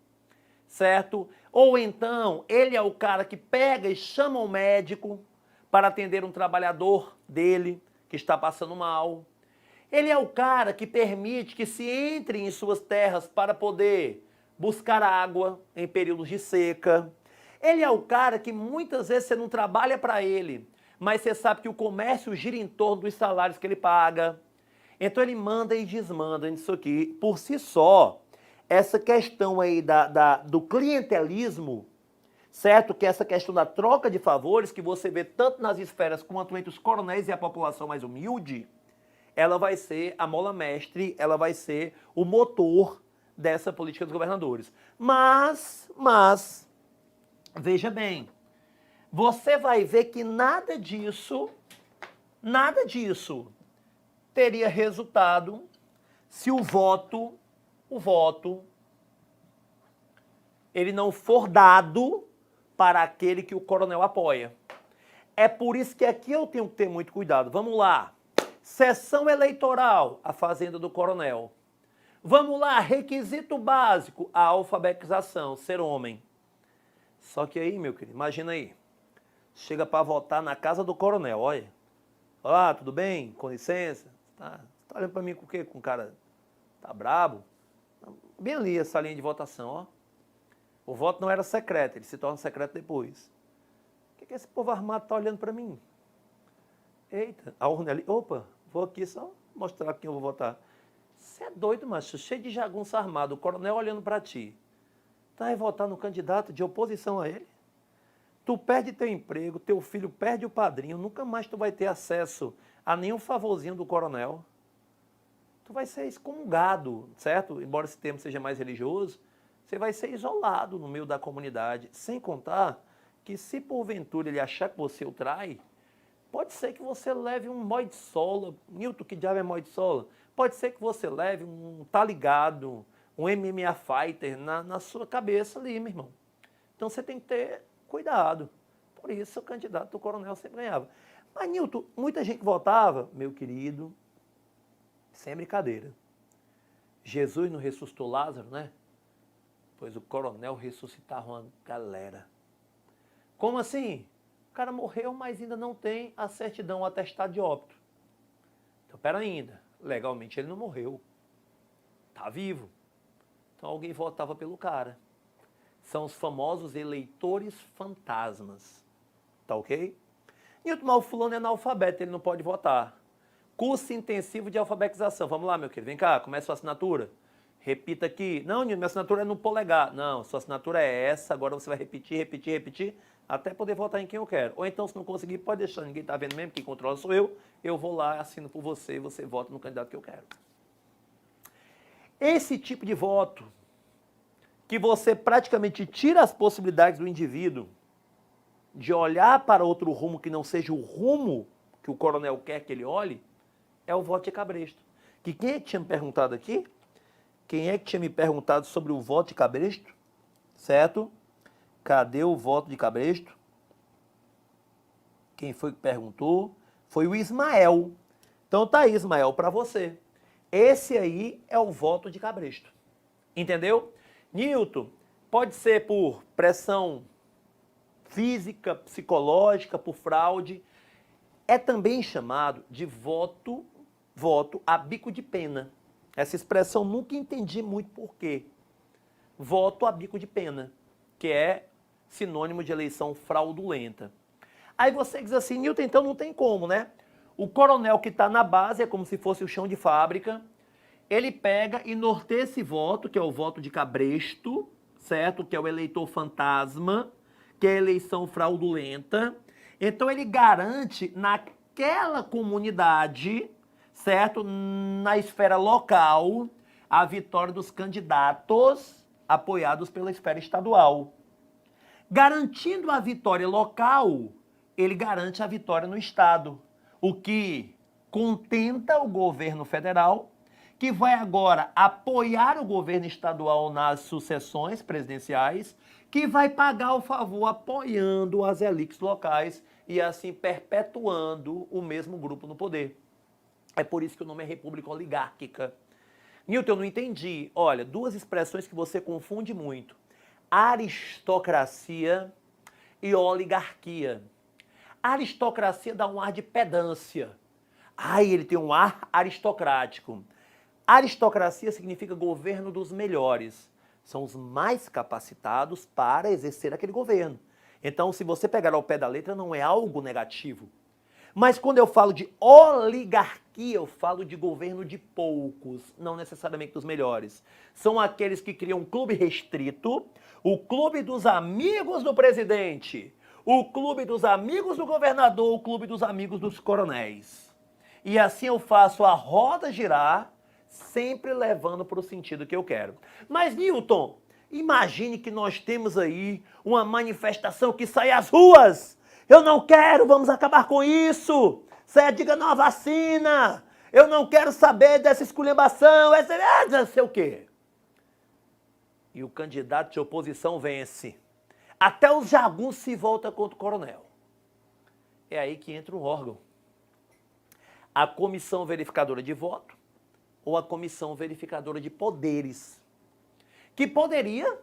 S1: certo? Ou então, ele é o cara que pega e chama o médico para atender um trabalhador dele que está passando mal. Ele é o cara que permite que se entre em suas terras para poder buscar água em períodos de seca. Ele é o cara que muitas vezes você não trabalha para ele, mas você sabe que o comércio gira em torno dos salários que ele paga. Então ele manda e desmanda nisso aqui. Por si só, essa questão aí do clientelismo, certo? Que é essa questão da troca de favores, que você vê tanto nas esferas quanto entre os coronéis e a população mais humilde, ela vai ser a mola mestre, ela vai ser o motor dessa política dos governadores. Mas, veja bem, você vai ver que nada disso teria resultado se o voto, ele não for dado para aquele que o coronel apoia. É por isso que aqui eu tenho que ter muito cuidado. Vamos lá. Sessão eleitoral, a fazenda do coronel. Vamos lá, requisito básico, a alfabetização, ser homem. Só que aí, meu querido, imagina aí. Chega para votar na casa do coronel, olha. Olá, tudo bem? Com licença? Tá olhando para mim com o quê? Com cara... Tá brabo? Bem ali essa linha de votação, ó. O voto não era secreto, ele se torna secreto depois. O que esse povo armado tá olhando para mim? Eita, a urna ali. Opa, vou aqui só mostrar quem eu vou votar. Você é doido, macho, cheio de jagunço armado, o coronel olhando para ti. Tá aí votar no candidato de oposição a ele? Tu perde teu emprego, teu filho perde o padrinho, nunca mais tu vai ter acesso a nenhum favorzinho do coronel. Tu vai ser excomungado, certo? Embora esse termo seja mais religioso, você vai ser isolado no meio da comunidade. Sem contar que se porventura ele achar que você o trai, pode ser que você leve um moi de sola. Newton, que diabo é moi de sola? Pode ser que você leve um tá ligado, um MMA fighter na sua cabeça ali, meu irmão. Então você tem que ter cuidado. Por isso o candidato do coronel sempre ganhava. Mas, Newton, muita gente votava, meu querido, sem brincadeira. Jesus não ressuscitou Lázaro, né? Pois o coronel ressuscitava uma galera. Como assim? O cara morreu, mas ainda não tem a certidão, o atestado de óbito. pera ainda, legalmente ele não morreu, tá vivo. Então alguém votava pelo cara. São os famosos eleitores fantasmas, tá ok? Nilton, mas o fulano é analfabeto, ele não pode votar. Curso intensivo de alfabetização. Vamos lá, meu querido, vem cá, começa a sua assinatura. Repita aqui. Não, Nilton, minha assinatura é no polegar. Não, sua assinatura é essa, agora você vai repetir, até poder votar em quem eu quero. Ou então, se não conseguir, pode deixar, ninguém tá vendo mesmo, quem controla sou eu vou lá, assino por você e você vota no candidato que eu quero. Esse tipo de voto, que você praticamente tira as possibilidades do indivíduo de olhar para outro rumo que não seja o rumo que o coronel quer que ele olhe, é o voto de cabresto. Que quem é que tinha me perguntado aqui? Quem é que tinha me perguntado sobre o voto de cabresto? Certo? Cadê o voto de cabresto? Quem foi que perguntou? Foi o Ismael. Então tá aí, Ismael, para você. Esse aí é o voto de cabresto. Entendeu? Nilton, pode ser por pressão física, psicológica, por fraude. É também chamado de voto a bico de pena. Essa expressão nunca entendi muito por quê. Voto a bico de pena, que é sinônimo de eleição fraudulenta. Aí você diz assim, Nilton, então não tem como, né? O coronel que está na base é como se fosse o chão de fábrica. Ele pega e norteia esse voto, que é o voto de cabresto, certo? Que é o eleitor fantasma, que é a eleição fraudulenta. Então ele garante naquela comunidade, certo? Na esfera local, a vitória dos candidatos apoiados pela esfera estadual. Garantindo a vitória local, ele garante a vitória no estado, o que contenta o governo federal, que vai agora apoiar o governo estadual nas sucessões presidenciais, que vai pagar o favor apoiando as elites locais e assim perpetuando o mesmo grupo no poder. É por isso que o nome é República Oligárquica. Nilton, eu não entendi. Olha, duas expressões que você confunde muito. Aristocracia e oligarquia. Aristocracia dá um ar de pedância. Ai, ele tem um ar aristocrático. Aristocracia significa governo dos melhores. São os mais capacitados para exercer aquele governo. Então, se você pegar ao pé da letra, não é algo negativo. Mas quando eu falo de oligarquia, eu falo de governo de poucos, não necessariamente dos melhores. São aqueles que criam um clube restrito, o clube dos amigos do presidente, o clube dos amigos do governador, o clube dos amigos dos coronéis. E assim eu faço a roda girar, sempre levando para o sentido que eu quero. Mas, Nilton, imagine que nós temos aí uma manifestação que sai às ruas. Eu não quero, vamos acabar com isso. Diga não à vacina. Eu não quero saber dessa esculhambação, não sei o quê. E o candidato de oposição vence. Até os jagunços se voltam contra o coronel. É aí que entra um órgão. A comissão verificadora de voto ou a comissão verificadora de poderes, que poderia,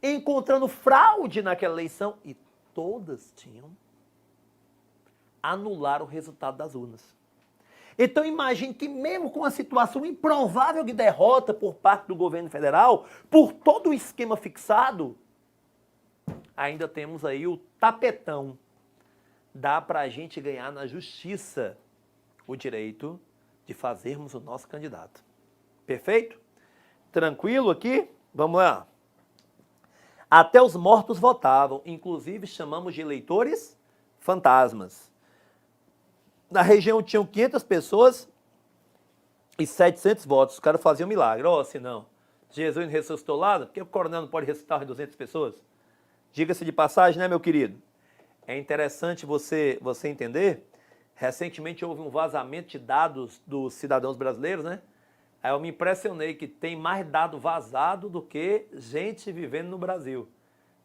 S1: encontrando fraude naquela eleição, e todas tinham, anular o resultado das urnas. Então imagine que mesmo com a situação improvável de derrota por parte do governo federal, por todo o esquema fixado, ainda temos aí o tapetão. Dá para a gente ganhar na justiça o direito de fazermos o nosso candidato. Perfeito? Tranquilo aqui? Vamos lá. Até os mortos votavam, inclusive chamamos de eleitores fantasmas. Na região tinham 500 pessoas e 700 votos. Os caras faziam milagre. Se não, Jesus não ressuscitou lá, por que o coronel não pode ressuscitar 200 pessoas? Diga-se de passagem, né, meu querido? É interessante você entender. Recentemente houve um vazamento de dados dos cidadãos brasileiros, né? Aí eu me impressionei que tem mais dado vazado do que gente vivendo no Brasil.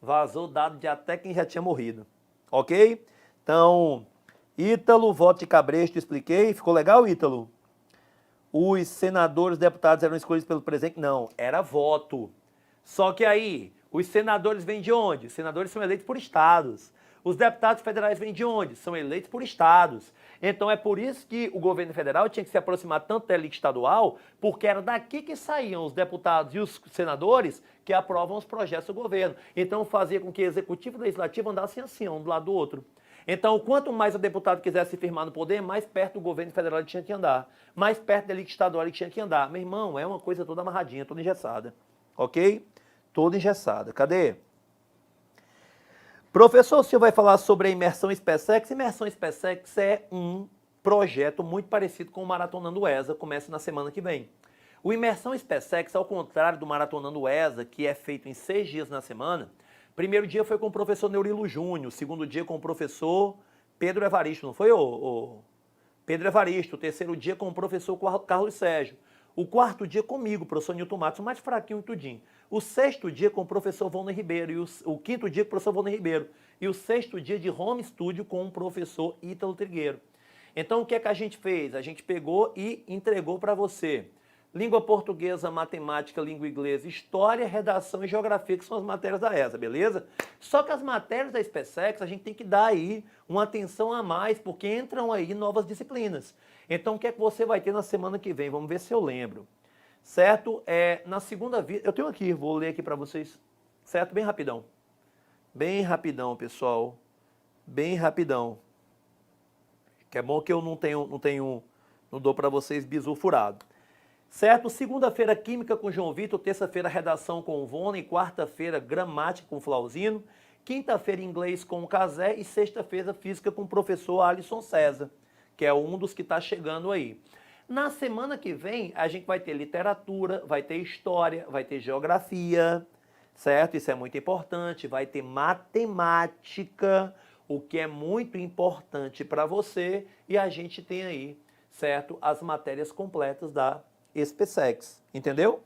S1: Vazou dado de até quem já tinha morrido. Ok? Então, Ítalo, voto de cabresto, expliquei. Ficou legal, Ítalo? Os senadores, deputados eram escolhidos pelo presidente? Não, era voto. Só que aí, os senadores vêm de onde? Os senadores são eleitos por estados. Os deputados federais vêm de onde? São eleitos por estados. Então é por isso que o governo federal tinha que se aproximar tanto da elite estadual, porque era daqui que saíam os deputados e os senadores que aprovam os projetos do governo. Então fazia com que o executivo e o legislativo andassem assim, um do lado do outro. Então, quanto mais o deputado quisesse se firmar no poder, mais perto do governo federal ele tinha que andar. Mais perto da elite estadual ele tinha que andar. Meu irmão, é uma coisa toda amarradinha, toda engessada. Ok? Toda engessada. Cadê? Professor, o senhor vai falar sobre a imersão SpaceX. Imersão SpaceX é um projeto muito parecido com o Maratonando ESA, começa na semana que vem. O Imersão SpaceX, ao contrário do Maratonando ESA, que é feito em 6 dias na semana, primeiro dia foi com o professor Neurilo Júnior, segundo dia com o professor Pedro Evaristo, não foi, Pedro Evaristo, o terceiro dia com o professor Carlos Sérgio, o quarto dia comigo, professor Nilton Matos, mais fraquinho e tudinho. O sexto dia com o professor Volner Ribeiro, e o quinto dia com o professor Volner Ribeiro, e o sexto dia de home studio com o professor Ítalo Trigueiro. Então o que é que a gente fez? A gente pegou e entregou para você língua portuguesa, matemática, língua inglesa, história, redação e geografia, que são as matérias da ESA, beleza? Só que as matérias da SpaceX a gente tem que dar aí uma atenção a mais, porque entram aí novas disciplinas. Então o que é que você vai ter na semana que vem? Vamos ver se eu lembro. Certo? Na segunda, eu tenho aqui, vou ler aqui para vocês. Certo? Bem rapidão. Bem rapidão, pessoal. Bem rapidão. Que é bom que eu não dou para vocês bizu furado. Certo? Segunda-feira, Química com João Vitor. Terça-feira, Redação com o Vone. Quarta-feira, Gramática com o Flauzino. Quinta-feira, Inglês com o Casé. E sexta-feira, Física com o professor Alisson César, que é um dos que está chegando aí. Na semana que vem, a gente vai ter literatura, vai ter história, vai ter geografia, certo? Isso é muito importante. Vai ter matemática, o que é muito importante para você. E a gente tem aí, certo? As matérias completas da SpaceX, entendeu?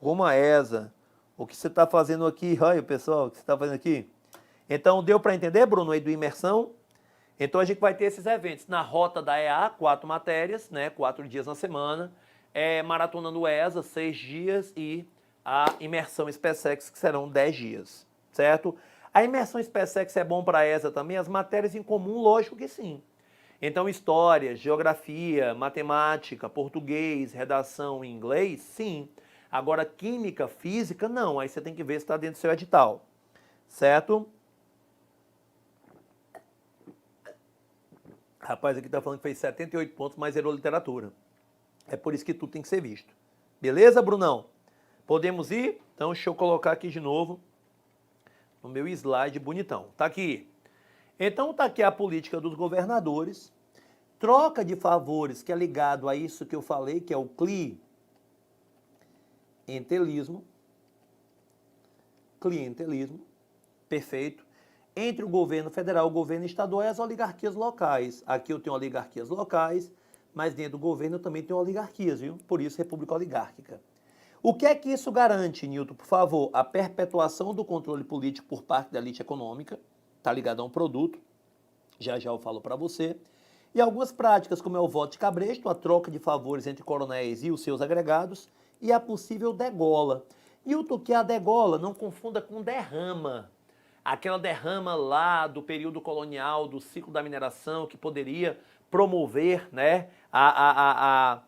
S1: Rumo a ESA. O que você está fazendo aqui? Olha, pessoal, o que você está fazendo aqui? Então, deu para entender, Bruno, aí do imersão? Então, a gente vai ter esses eventos. Na rota da EA, 4 matérias, né? 4 dias na semana. Maratonando ESA, 6 dias. E a imersão SpaceX, que serão 10 dias, certo? A imersão SpaceX é bom para a ESA também? As matérias em comum, lógico que sim. Então, história, geografia, matemática, português, redação em inglês, sim. Agora, química, física, não. Aí você tem que ver se está dentro do seu edital, certo? Rapaz, aqui está falando que fez 78 pontos, mas zerou literatura. É por isso que tudo tem que ser visto. Beleza, Brunão? Podemos ir? Então, deixa eu colocar aqui de novo no meu slide bonitão. Tá aqui. Então, está aqui a política dos governadores, troca de favores, que é ligado a isso que eu falei, que é o clientelismo, perfeito, entre o governo federal e o governo estadual e as oligarquias locais. Aqui eu tenho oligarquias locais, mas dentro do governo eu também tenho oligarquias, viu? Por isso, república oligárquica. O que é que isso garante, Nilton? Por favor, a perpetuação do controle político por parte da elite econômica, está ligado a um produto, já eu falo para você, e algumas práticas como é o voto de cabresto, a troca de favores entre coronéis e os seus agregados, e a possível degola. E o que é a degola? Não confunda com derrama. Aquela derrama lá do período colonial, do ciclo da mineração, que poderia promover, né, a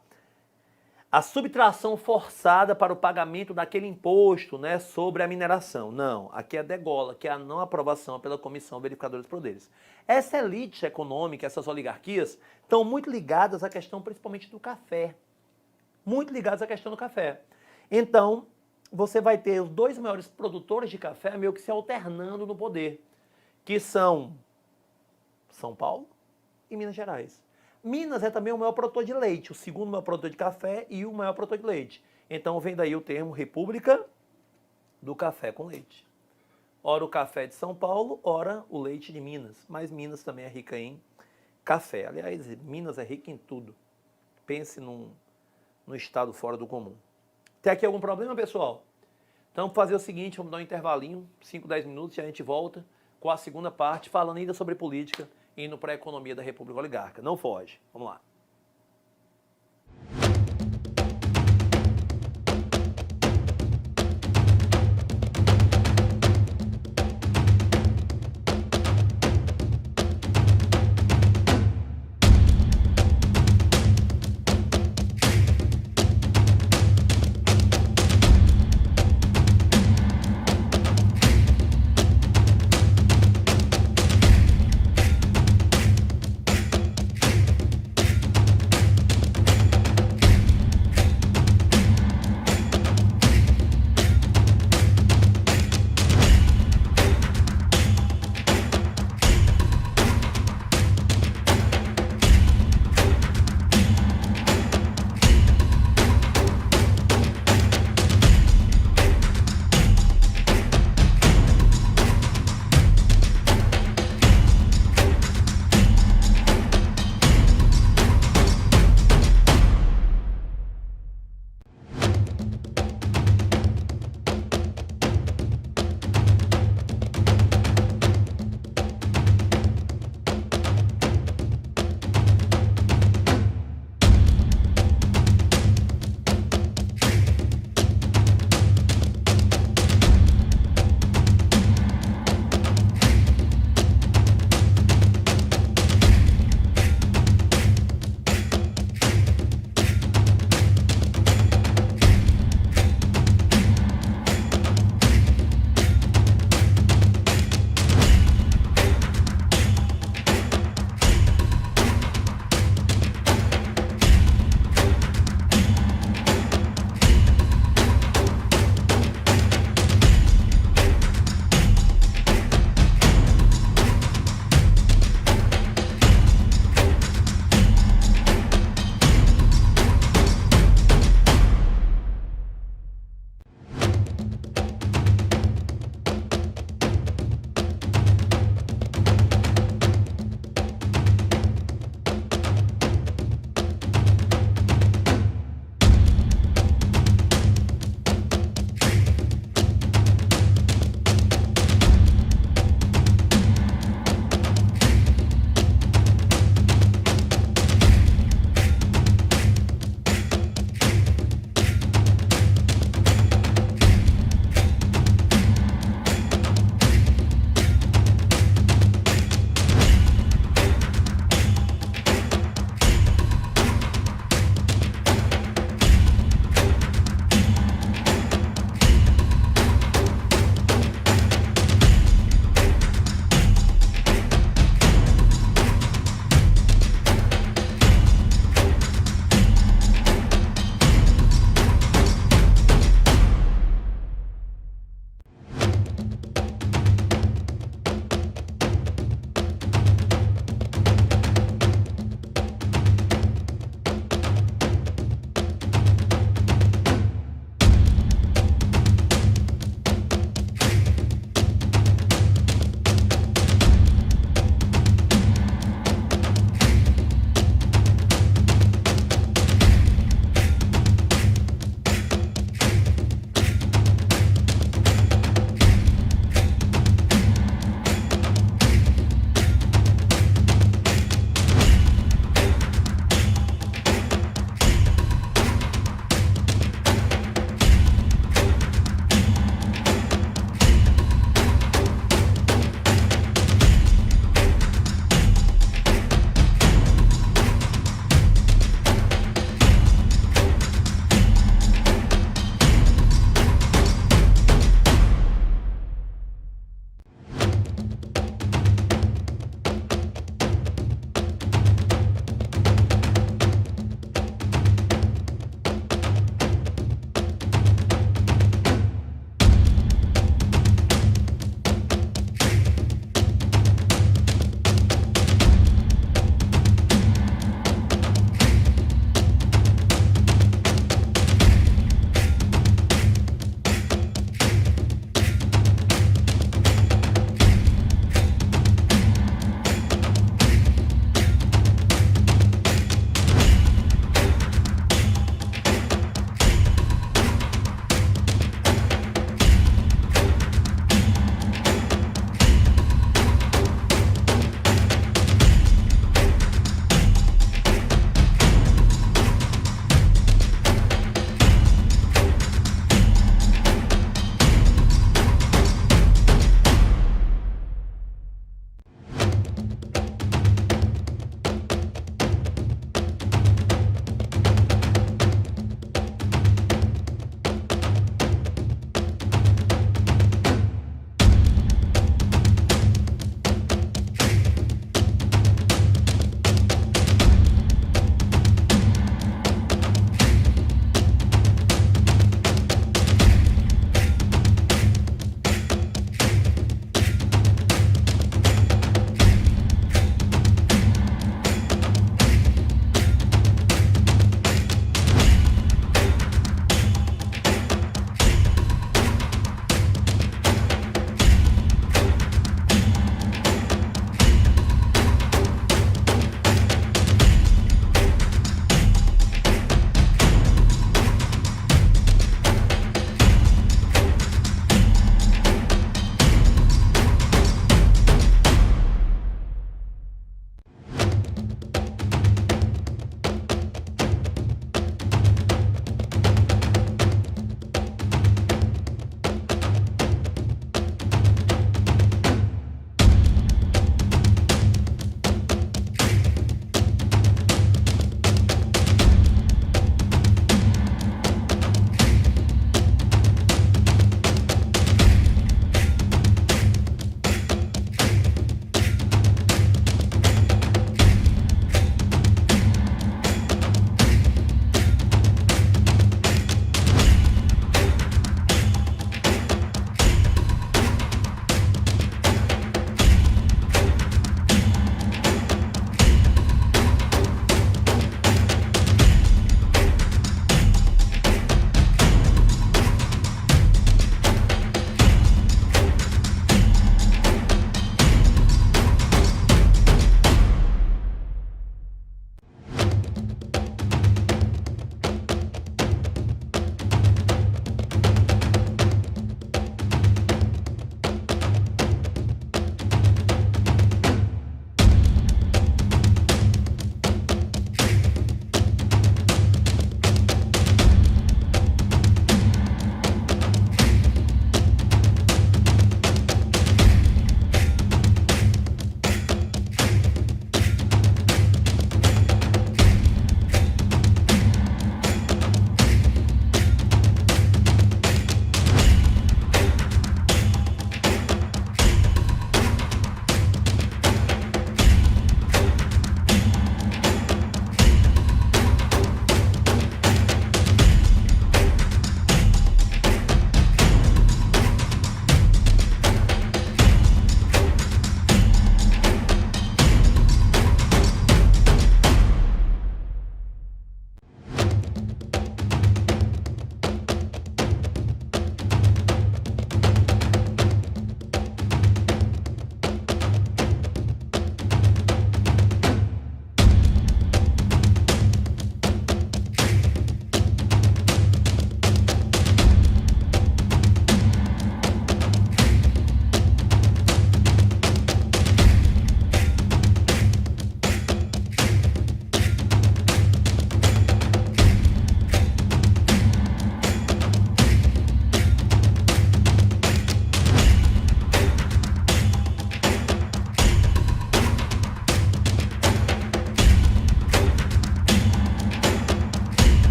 S1: subtração forçada para o pagamento daquele imposto, né, sobre a mineração. Não, aqui é a degola, que é a não aprovação pela Comissão Verificadora dos Poderes. Essa elite econômica, essas oligarquias, estão muito ligadas à questão principalmente do café. Muito ligadas à questão do café. Então, você vai ter os 2 maiores produtores de café meio que se alternando no poder, que são São Paulo e Minas Gerais. Minas é também o maior produtor de leite, o segundo maior produtor de café e o maior produtor de leite. Então vem daí o termo República do Café com Leite. Ora o café de São Paulo, ora o leite de Minas. Mas Minas também é rica em café. Aliás, Minas é rica em tudo. Pense num estado fora do comum. Tem aqui algum problema, pessoal? Então vamos fazer o seguinte, vamos dar um intervalinho, 5, 10 minutos, e a gente volta com a segunda parte, falando ainda sobre política, indo para a economia da República Oligárquica. Não foge. Vamos lá.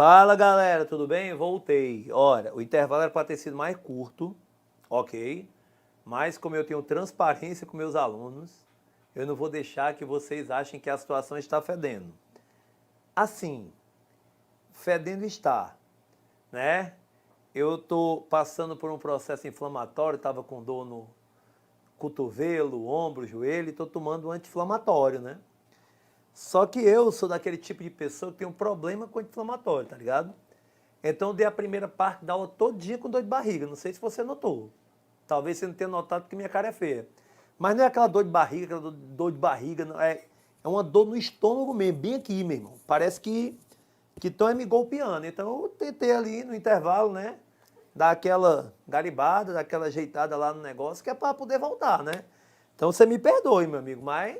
S1: Fala galera, tudo bem? Voltei. Olha, o intervalo era para ter sido mais curto, ok? Mas como eu tenho transparência com meus alunos, eu não vou deixar que vocês achem que a situação está fedendo. Assim, fedendo está, né? Eu tô passando por um processo inflamatório, estava com dor no cotovelo, ombro, joelho, e tô tomando um anti-inflamatório, né? Só que eu sou daquele tipo de pessoa que tem um problema com anti-inflamatório, tá ligado? Então eu dei a primeira parte da aula todinha com dor de barriga. Não sei se você notou. Talvez você não tenha notado porque minha cara é feia. Mas não é aquela dor de barriga, aquela dor de barriga, não, é uma dor no estômago mesmo, bem aqui, meu irmão. Parece que estão me golpeando. Então eu tentei ali no intervalo, né? Dar aquela garibada, dar aquela ajeitada lá no negócio, que é para poder voltar, né? Então você me perdoe, meu amigo, mas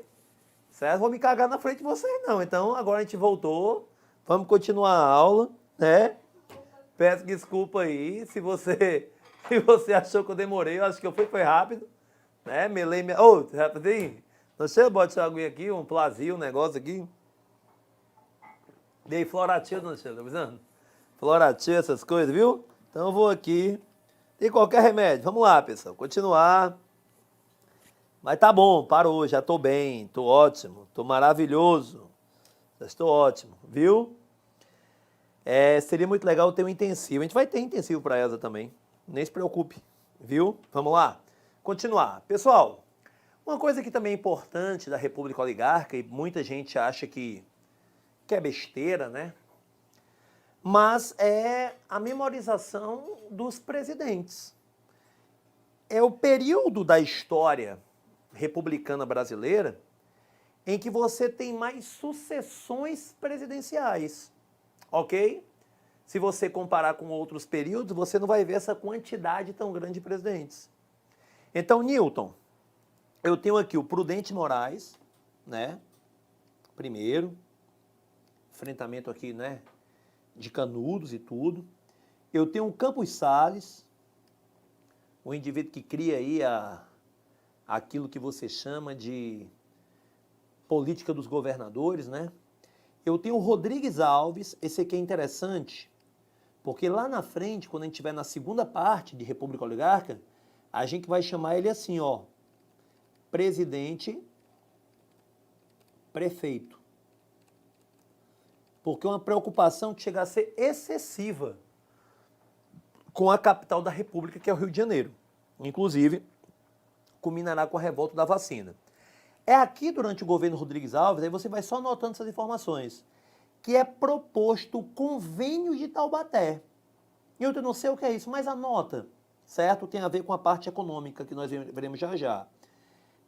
S1: certo? Vou me cagar na frente de vocês não. Então agora a gente voltou, vamos continuar a aula, né? Peço desculpa aí se você, se você achou que eu demorei, eu acho que eu foi rápido, né? Melei minha... Ô, rapidinho, não sei, bota essa aguinha aqui, um plazio, um negócio aqui. Dei floratil, não sei, tá avisando? Floratil, essas coisas, viu? Então eu vou aqui. Tem qualquer remédio. Vamos lá, pessoal, continuar. Mas tá bom, parou, já tô bem, tô ótimo, tô maravilhoso. Já estou ótimo, viu? Seria muito legal ter um intensivo. A gente vai ter intensivo para essa também. Nem se preocupe, viu? Vamos lá. Continuar. Pessoal, uma coisa que também é importante da República Oligárquica, e muita gente acha que é besteira, né? Mas é a memorização dos presidentes. É o período da história republicana brasileira em que você tem mais sucessões presidenciais, ok? Se você comparar com outros períodos, você não vai ver essa quantidade tão grande de presidentes. Então, Newton, eu tenho aqui o Prudente Moraes, né? Primeiro, enfrentamento aqui, né? De Canudos e tudo. Eu tenho o Campos Salles, o indivíduo que cria aí aquilo que você chama de política dos governadores, né? Eu tenho o Rodrigues Alves, esse aqui é interessante, porque lá na frente, quando a gente estiver na segunda parte de República Oligárquica, a gente vai chamar ele assim, ó, presidente prefeito. Porque é uma preocupação que chega a ser excessiva com a capital da República, que é o Rio de Janeiro. Inclusive, culminará com a revolta da vacina. É aqui, durante o governo Rodrigues Alves, aí você vai só anotando essas informações, que é proposto o Convênio de Taubaté. Eu não sei o que é isso, mas anota, certo? Tem a ver com a parte econômica, que nós veremos já já.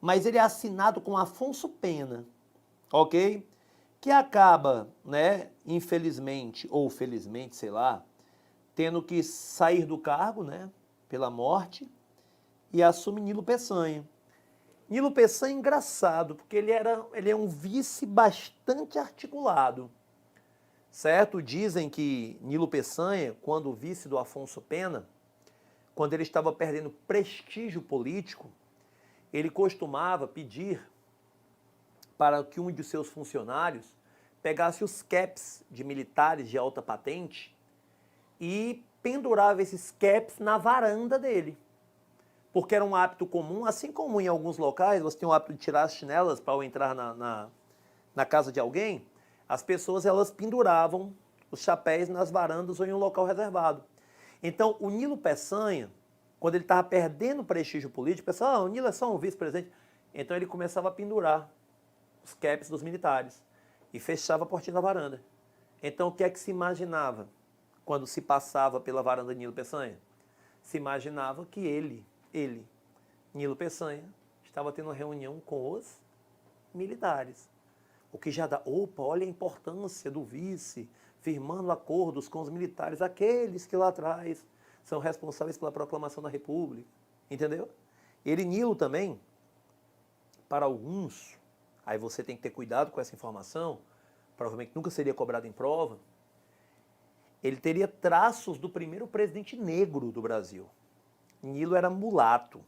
S1: Mas ele é assinado com Afonso Pena, ok? Que acaba, né, infelizmente, ou felizmente, sei lá, tendo que sair do cargo, né, pela morte, e assume Nilo Peçanha. Nilo Peçanha é engraçado, porque ele é um vice bastante articulado, certo? Dizem que Nilo Peçanha, quando vice do Afonso Pena, quando ele estava perdendo prestígio político, ele costumava pedir para que um de seus funcionários pegasse os caps de militares de alta patente e pendurava esses caps na varanda dele. Porque era um hábito comum, assim como em alguns locais você tem o hábito de tirar as chinelas para entrar na casa de alguém, as pessoas elas penduravam os chapéus nas varandas ou em um local reservado. Então, o Nilo Peçanha, quando ele estava perdendo prestígio político, o pessoal, o Nilo é só um vice-presidente. Então ele começava a pendurar os caps dos militares e fechava a portinha da varanda. Então, o que é que se imaginava quando se passava pela varanda de Nilo Peçanha? Se imaginava que ele, Nilo Peçanha, estava tendo uma reunião com os militares. O que já dá, opa, olha a importância do vice, firmando acordos com os militares, aqueles que lá atrás são responsáveis pela proclamação da República, entendeu? Ele, Nilo também, para alguns, aí você tem que ter cuidado com essa informação, provavelmente nunca seria cobrado em prova, ele teria traços do primeiro presidente negro do Brasil. Nilo era mulato,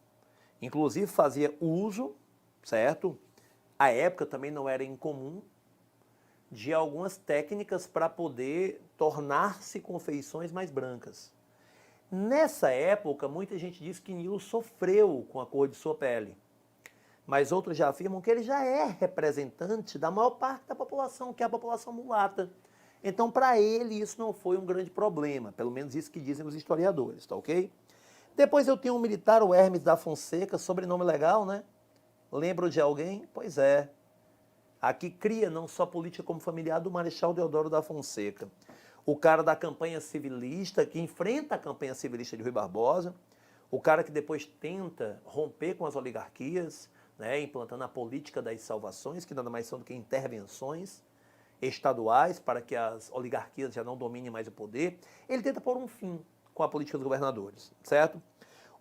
S1: inclusive fazia uso, certo? À época também não era incomum, de algumas técnicas para poder tornar-se com feições mais brancas. Nessa época, muita gente diz que Nilo sofreu com a cor de sua pele, mas outros já afirmam que ele já é representante da maior parte da população, que é a população mulata. Então, para ele, isso não foi um grande problema, pelo menos isso que dizem os historiadores, tá ok? Depois eu tenho um militar, o Hermes da Fonseca, sobrenome legal, né? Lembro de alguém? Pois é. Aqui cria não só política como familiar do Marechal Deodoro da Fonseca. O cara da campanha civilista, que enfrenta a campanha civilista de Rui Barbosa, o cara que depois tenta romper com as oligarquias, né, implantando a política das salvações, que nada mais são do que intervenções estaduais para que as oligarquias já não dominem mais o poder. Ele tenta pôr um fim com a política dos governadores, certo?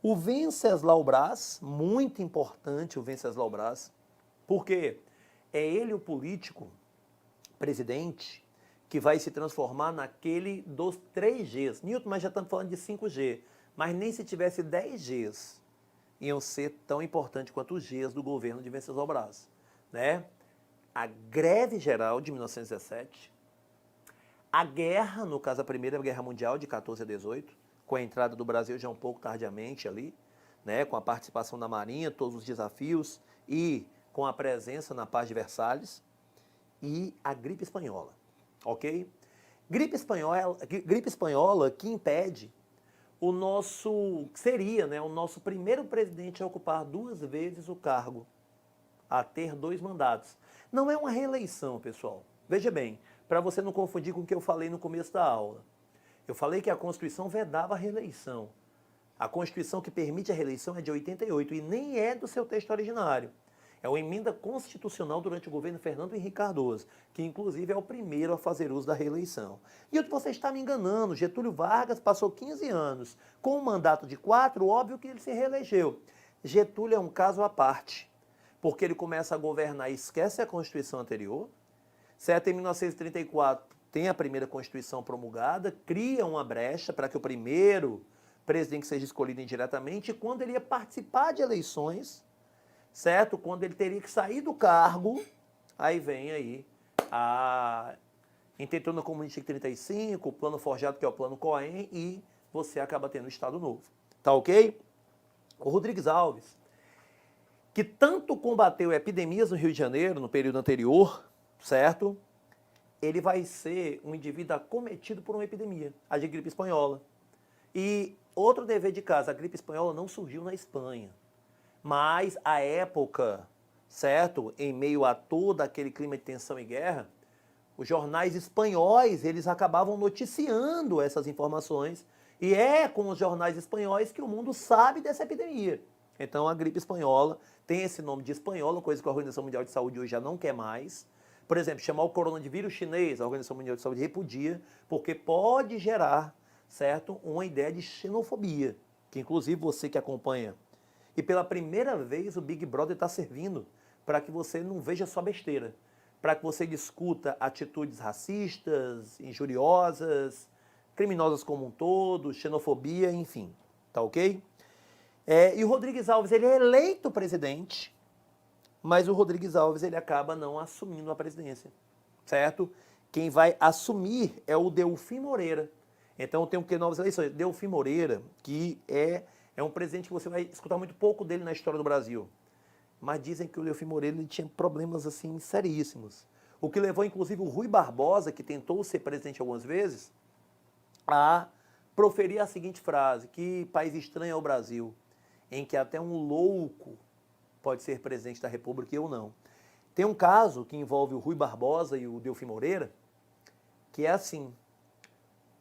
S1: O Venceslau Braz, muito importante o Venceslau Braz, porque é ele o político, presidente, que vai se transformar naquele dos 3Gs. Newton, mas já estamos falando de 5G. Mas nem se tivesse 10Gs, iam ser tão importantes quanto os Gs do governo de Venceslau Braz, né? A greve geral de 1917, a guerra, no caso a Primeira Guerra Mundial de 14 a 18, com a entrada do Brasil já um pouco tardiamente ali, né, com a participação da Marinha, todos os desafios e com a presença na Paz de Versalhes, e a gripe espanhola, ok? Gripe espanhola que impede o nosso, seria, né, o nosso primeiro presidente a ocupar 2 vezes o cargo, a ter 2 mandatos. Não é uma reeleição, pessoal. Veja bem, para você não confundir com o que eu falei no começo da aula. Eu falei que a Constituição vedava a reeleição. A Constituição que permite a reeleição é de 88 e nem é do seu texto originário. É uma emenda constitucional durante o governo Fernando Henrique Cardoso, que inclusive é o primeiro a fazer uso da reeleição. E você está me enganando, Getúlio Vargas passou 15 anos com um mandato de 4, óbvio que ele se reelegeu. Getúlio é um caso à parte, porque ele começa a governar e esquece a Constituição anterior, certo? Em 1934 tem a primeira Constituição promulgada, cria uma brecha para que o primeiro presidente seja escolhido indiretamente, e quando ele ia participar de eleições, certo? Quando ele teria que sair do cargo, aí vem aí a Intentona Comunista de 35, o plano forjado, que é o plano Cohen, e você acaba tendo o Estado Novo. Tá ok? O Rodrigues Alves, que tanto combateu epidemias no Rio de Janeiro no período anterior, certo? Ele vai ser um indivíduo acometido por uma epidemia, a de gripe espanhola. E outro dever de casa, a gripe espanhola não surgiu na Espanha, mas a época, certo? Em meio a todo aquele clima de tensão e guerra, os jornais espanhóis, eles acabavam noticiando essas informações, e é com os jornais espanhóis que o mundo sabe dessa epidemia. Então a gripe espanhola tem esse nome de espanhola, coisa que a Organização Mundial de Saúde hoje já não quer mais. Por exemplo, chamar o coronavírus chinês, a Organização Mundial de Saúde repudia, porque pode gerar, certo, uma ideia de xenofobia, que inclusive você que acompanha. E pela primeira vez o Big Brother está servindo para que você não veja só besteira, para que você discuta atitudes racistas, injuriosas, criminosas como um todo, xenofobia, enfim, tá ok? E o Rodrigues Alves, ele é eleito presidente, mas o Rodrigues Alves, ele acaba não assumindo a presidência, certo? Quem vai assumir é o Delfim Moreira. Então tem o que novas eleições? Delfim Moreira, que é um presidente que você vai escutar muito pouco dele na história do Brasil. Mas dizem que o Delfim Moreira ele tinha problemas assim seríssimos. O que levou inclusive o Rui Barbosa, que tentou ser presidente algumas vezes, a proferir a seguinte frase: que país estranho é o Brasil, em que até um louco pode ser presidente da República e eu não. Tem um caso que envolve o Rui Barbosa e o Delfim Moreira, que é assim: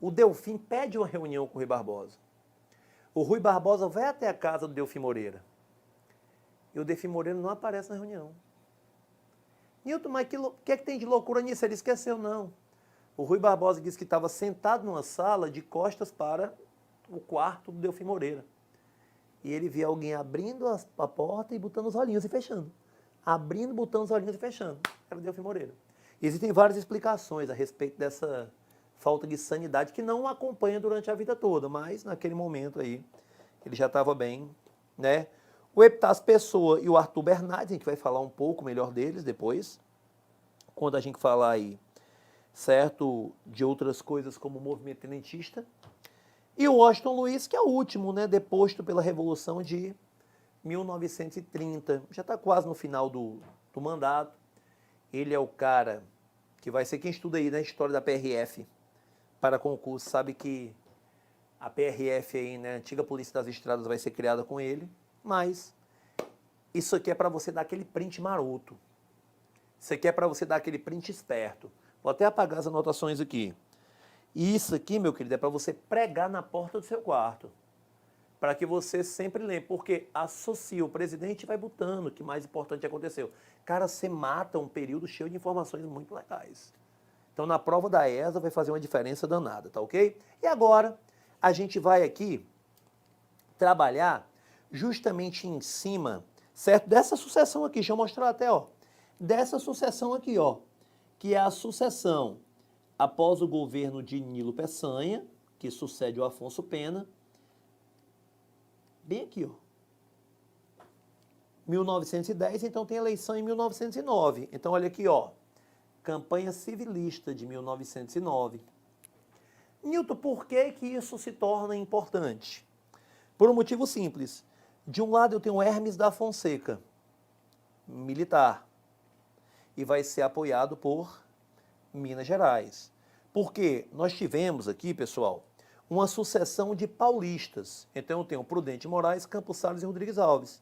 S1: o Delfim pede uma reunião com o Rui Barbosa. O Rui Barbosa vai até a casa do Delfim Moreira. E o Delfim Moreira não aparece na reunião. Nilton, mas o que é que tem de loucura nisso? Ele esqueceu, não. O Rui Barbosa disse que estava sentado numa sala de costas para o quarto do Delfim Moreira. E ele via alguém abrindo a porta e botando os olhinhos e fechando. Abrindo, botando os olhinhos e fechando. Era o Delfim Moreira. E existem várias explicações a respeito dessa falta de sanidade que não o acompanha durante a vida toda, mas naquele momento aí ele já estava bem, né? O Epitácio Pessoa e o Arthur Bernardes, a gente vai falar um pouco melhor deles depois, quando a gente falar aí certo? De outras coisas como o movimento tenentista. E o Washington Luiz, que é o último, né? Deposto pela Revolução de 1930. Já está quase no final do mandato. Ele é o cara que vai ser, quem estuda aí na história da PRF para concurso, sabe que a PRF aí, né, a antiga Polícia das Estradas, vai ser criada com ele, mas isso aqui é para você dar aquele print maroto. Isso aqui é para você dar aquele print esperto. Vou até apagar as anotações aqui. E isso aqui, meu querido, é para você pregar na porta do seu quarto. Para que você sempre lembre, porque associa o presidente e vai botando o que mais importante aconteceu. Cara, você mata um período cheio de informações muito legais. Então, na prova da ESA vai fazer uma diferença danada, tá ok? E agora, a gente vai aqui trabalhar justamente em cima, certo? Dessa sucessão aqui, deixa eu mostrar até, ó. Dessa sucessão aqui, ó, que é a sucessão após o governo de Nilo Peçanha, que sucede o Afonso Pena, bem aqui, ó. 1910, então tem eleição em 1909. Então, olha aqui, ó. Campanha civilista de 1909. Nilton, por que que isso se torna importante? Por um motivo simples. De um lado eu tenho Hermes da Fonseca, militar, e vai ser apoiado por Minas Gerais. Porque nós tivemos aqui, pessoal, uma sucessão de paulistas. Então eu tenho Prudente Moraes, Campos Salles e Rodrigues Alves.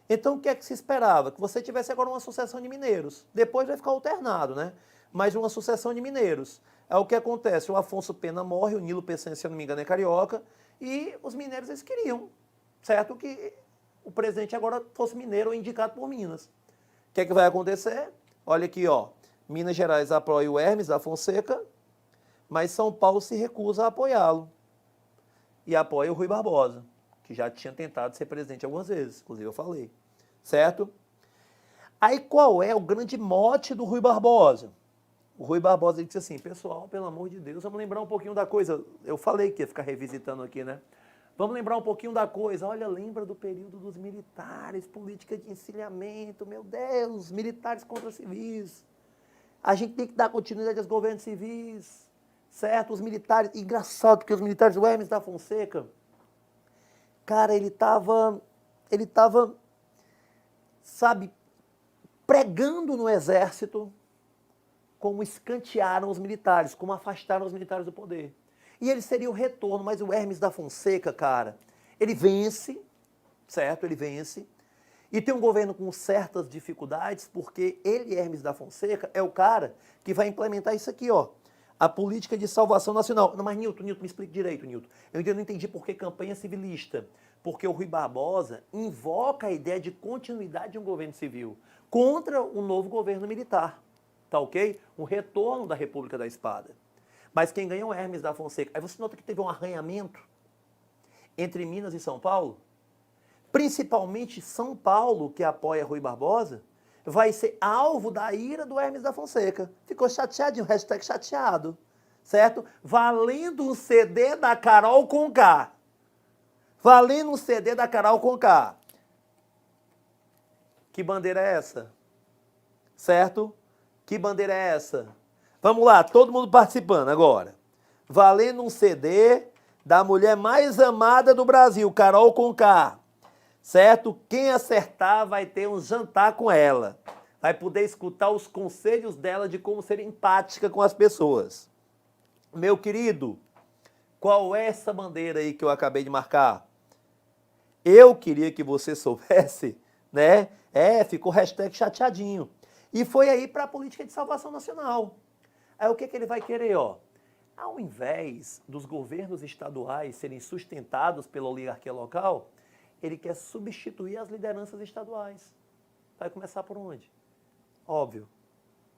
S1: Então o que é que se esperava? Que você tivesse agora uma sucessão de mineiros. Depois vai ficar alternado, né? Mas uma sucessão de mineiros. É o que acontece, o Afonso Pena morre, o Nilo Peçanha, se eu não me engano, é carioca, e os mineiros eles queriam, certo? Que o presidente agora fosse mineiro ou indicado por Minas. O que é que vai acontecer? Olha aqui, ó. Minas Gerais apoia o Hermes da Fonseca, mas São Paulo se recusa a apoiá-lo. E apoia o Rui Barbosa, que já tinha tentado ser presidente algumas vezes, inclusive eu falei, certo? Aí qual é o grande mote do Rui Barbosa? O Rui Barbosa disse assim, pessoal, pelo amor de Deus, vamos lembrar um pouquinho da coisa. Eu falei que ia ficar revisitando aqui, né? Vamos lembrar um pouquinho da coisa. Olha, lembra do período dos militares, política de encilhamento, meu Deus, militares contra civis. A gente tem que dar continuidade aos governos civis, certo? Os militares, engraçado que os militares, o Hermes da Fonseca, cara, ele tava, sabe, pregando no exército como escantearam os militares, como afastaram os militares do poder. E ele seria o retorno, mas o Hermes da Fonseca, cara, ele vence, certo? Ele vence. E tem um governo com certas dificuldades, porque ele, Hermes da Fonseca, é o cara que vai implementar isso aqui, ó. A política de salvação nacional. Não, mas Nilton, me explique direito, Nilton. Eu ainda não entendi por que campanha civilista. Porque o Rui Barbosa invoca a ideia de continuidade de um governo civil contra o novo governo militar. Tá ok? Um retorno da República da Espada. Mas quem ganhou é o Hermes da Fonseca. Aí você nota que teve um arranhamento entre Minas e São Paulo. Principalmente São Paulo, que apoia Rui Barbosa, vai ser alvo da ira do Hermes da Fonseca. Ficou chateadinho, hashtag chateado, certo? Valendo um CD da Carol Conká. Valendo um CD da Carol Conká. Que bandeira é essa? Certo? Que bandeira é essa? Vamos lá, todo mundo participando agora. Valendo um CD da mulher mais amada do Brasil, Carol Conká. Certo? Quem acertar vai ter um jantar com ela. Vai poder escutar os conselhos dela de como ser empática com as pessoas. Meu querido, qual é essa bandeira aí que eu acabei de marcar? Eu queria que você soubesse, né? Ficou hashtag chateadinho. E foi aí para a política de salvação nacional. Aí o que ele vai querer, ó? Ao invés dos governos estaduais serem sustentados pela oligarquia local, ele quer substituir as lideranças estaduais. Vai começar por onde? Óbvio,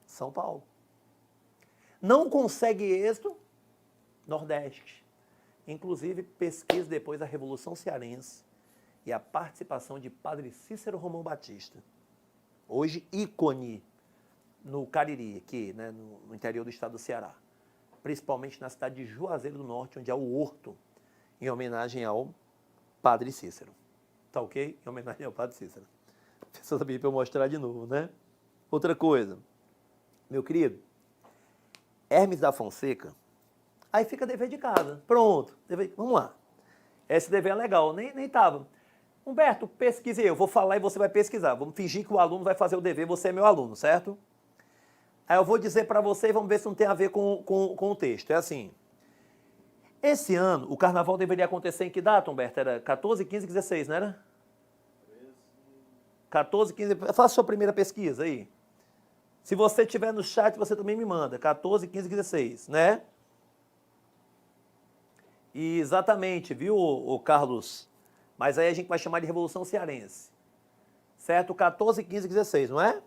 S1: São Paulo. Não consegue êxito, Nordeste. Inclusive, pesquisa depois da Revolução Cearense e a participação de Padre Cícero Romão Batista. Hoje, ícone no Cariri, aqui, né, no interior do estado do Ceará. Principalmente na cidade de Juazeiro do Norte, onde há o Horto, em homenagem ao Padre Cícero. Tá ok? Em homenagem ao Padre Cícero. A pessoa pediu para eu mostrar de novo, né? Outra coisa, meu querido, Hermes da Fonseca, aí fica dever de casa. Pronto, vamos lá. Esse dever é legal, nem tava. Humberto, pesquise eu vou falar e você vai pesquisar. Vamos fingir que o aluno vai fazer o dever, você é meu aluno, certo? Aí eu vou dizer para você e vamos ver se não tem a ver com o texto. É assim, esse ano o carnaval deveria acontecer em que data, Humberto? Era 14, 15, 16, não era? 14, 15, faça sua primeira pesquisa aí. Se você tiver no chat, você também me manda. 14, 15, 16, né? E exatamente, viu, o Carlos? Mas aí a gente vai chamar de Revolução Cearense. Certo? 14, 15, 16, não é?
S2: É, 15,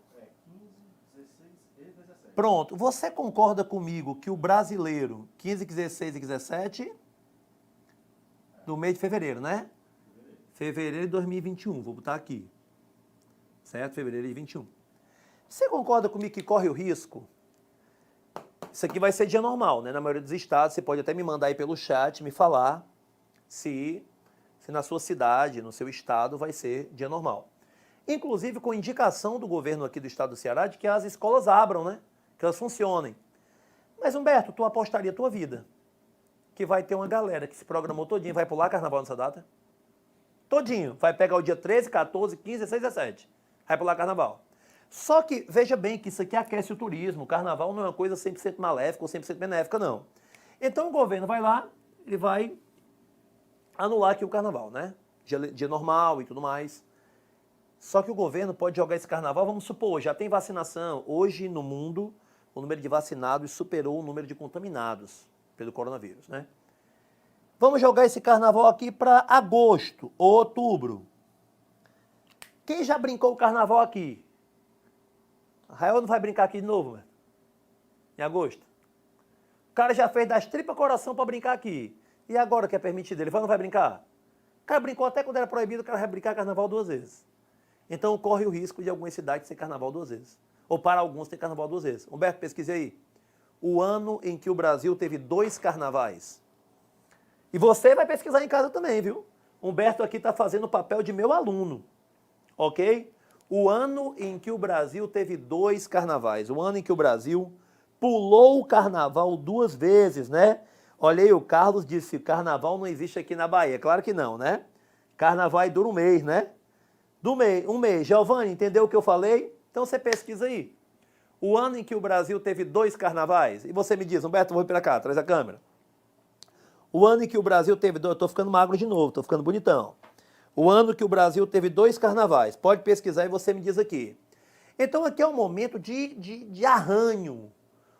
S2: 16 e 17.
S1: Pronto. Você concorda comigo que o brasileiro, 15, 16 e 17, do mês de fevereiro, né? Fevereiro de 2021, vou botar aqui. Certo? Fevereiro de 21. Você concorda comigo que corre o risco? Isso aqui vai ser dia normal, né? Na maioria dos estados, você pode até me mandar aí pelo chat, me falar se na sua cidade, no seu estado, vai ser dia normal. Inclusive com indicação do governo aqui do estado do Ceará de que as escolas abram, né? Que elas funcionem. Mas, Humberto, tu apostaria a tua vida que vai ter uma galera que se programou todinho, vai pular carnaval nessa data? Todinho. Vai pegar o dia 13, 14, 15, 16, 17. Vai pular carnaval. Só que, veja bem que isso aqui aquece o turismo. O carnaval não é uma coisa 100% maléfica ou 100% benéfica, não. Então o governo vai lá, ele vai anular aqui o carnaval, né? Dia normal e tudo mais. Só que o governo pode jogar esse carnaval, vamos supor, já tem vacinação. Hoje no mundo, o número de vacinados superou o número de contaminados pelo coronavírus, né? Vamos jogar esse carnaval aqui para agosto ou outubro. Quem já brincou o carnaval aqui? Rael não vai brincar aqui de novo, né? Em agosto. O cara já fez das tripas coração para brincar aqui. E agora que é permitido? Ele vai ou não vai brincar? O cara brincou até quando era proibido, o cara vai brincar carnaval 2 vezes. Então corre o risco de algumas cidades ter carnaval 2 vezes. Ou para alguns ter carnaval 2 vezes. Humberto, pesquise aí. O ano em que o Brasil teve 2 carnavais. E você vai pesquisar em casa também, viu? Humberto aqui está fazendo o papel de meu aluno. Ok? O ano em que o Brasil teve 2 carnavais. O ano em que o Brasil pulou o carnaval 2 vezes, né? Olha aí, o Carlos disse, carnaval não existe aqui na Bahia. Claro que não, né? Carnaval dura um mês, né? Um mês. Giovanni, entendeu o que eu falei? Então você pesquisa aí. O ano em que o Brasil teve 2 carnavais. E você me diz, Humberto, vou vir para cá, traz a câmera. O ano em que o Brasil teve 2... Eu tô ficando magro de novo, tô ficando bonitão. O ano que o Brasil teve 2 carnavais. Pode pesquisar e você me diz aqui. Então aqui é um momento de arranho,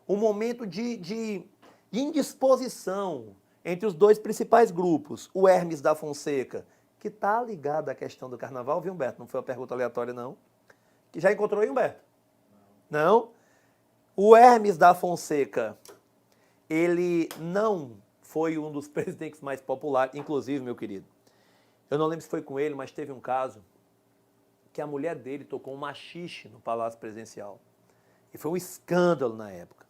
S1: um momento de indisposição entre os 2 principais grupos. O Hermes da Fonseca, que está ligado à questão do carnaval, viu, Humberto? Não foi uma pergunta aleatória, não. Que já encontrou aí, Humberto? Não? O Hermes da Fonseca, ele não foi um dos presidentes mais populares, inclusive, meu querido. Eu não lembro se foi com ele, mas teve um caso que a mulher dele tocou um machixe no Palácio Presidencial. E foi um escândalo na época.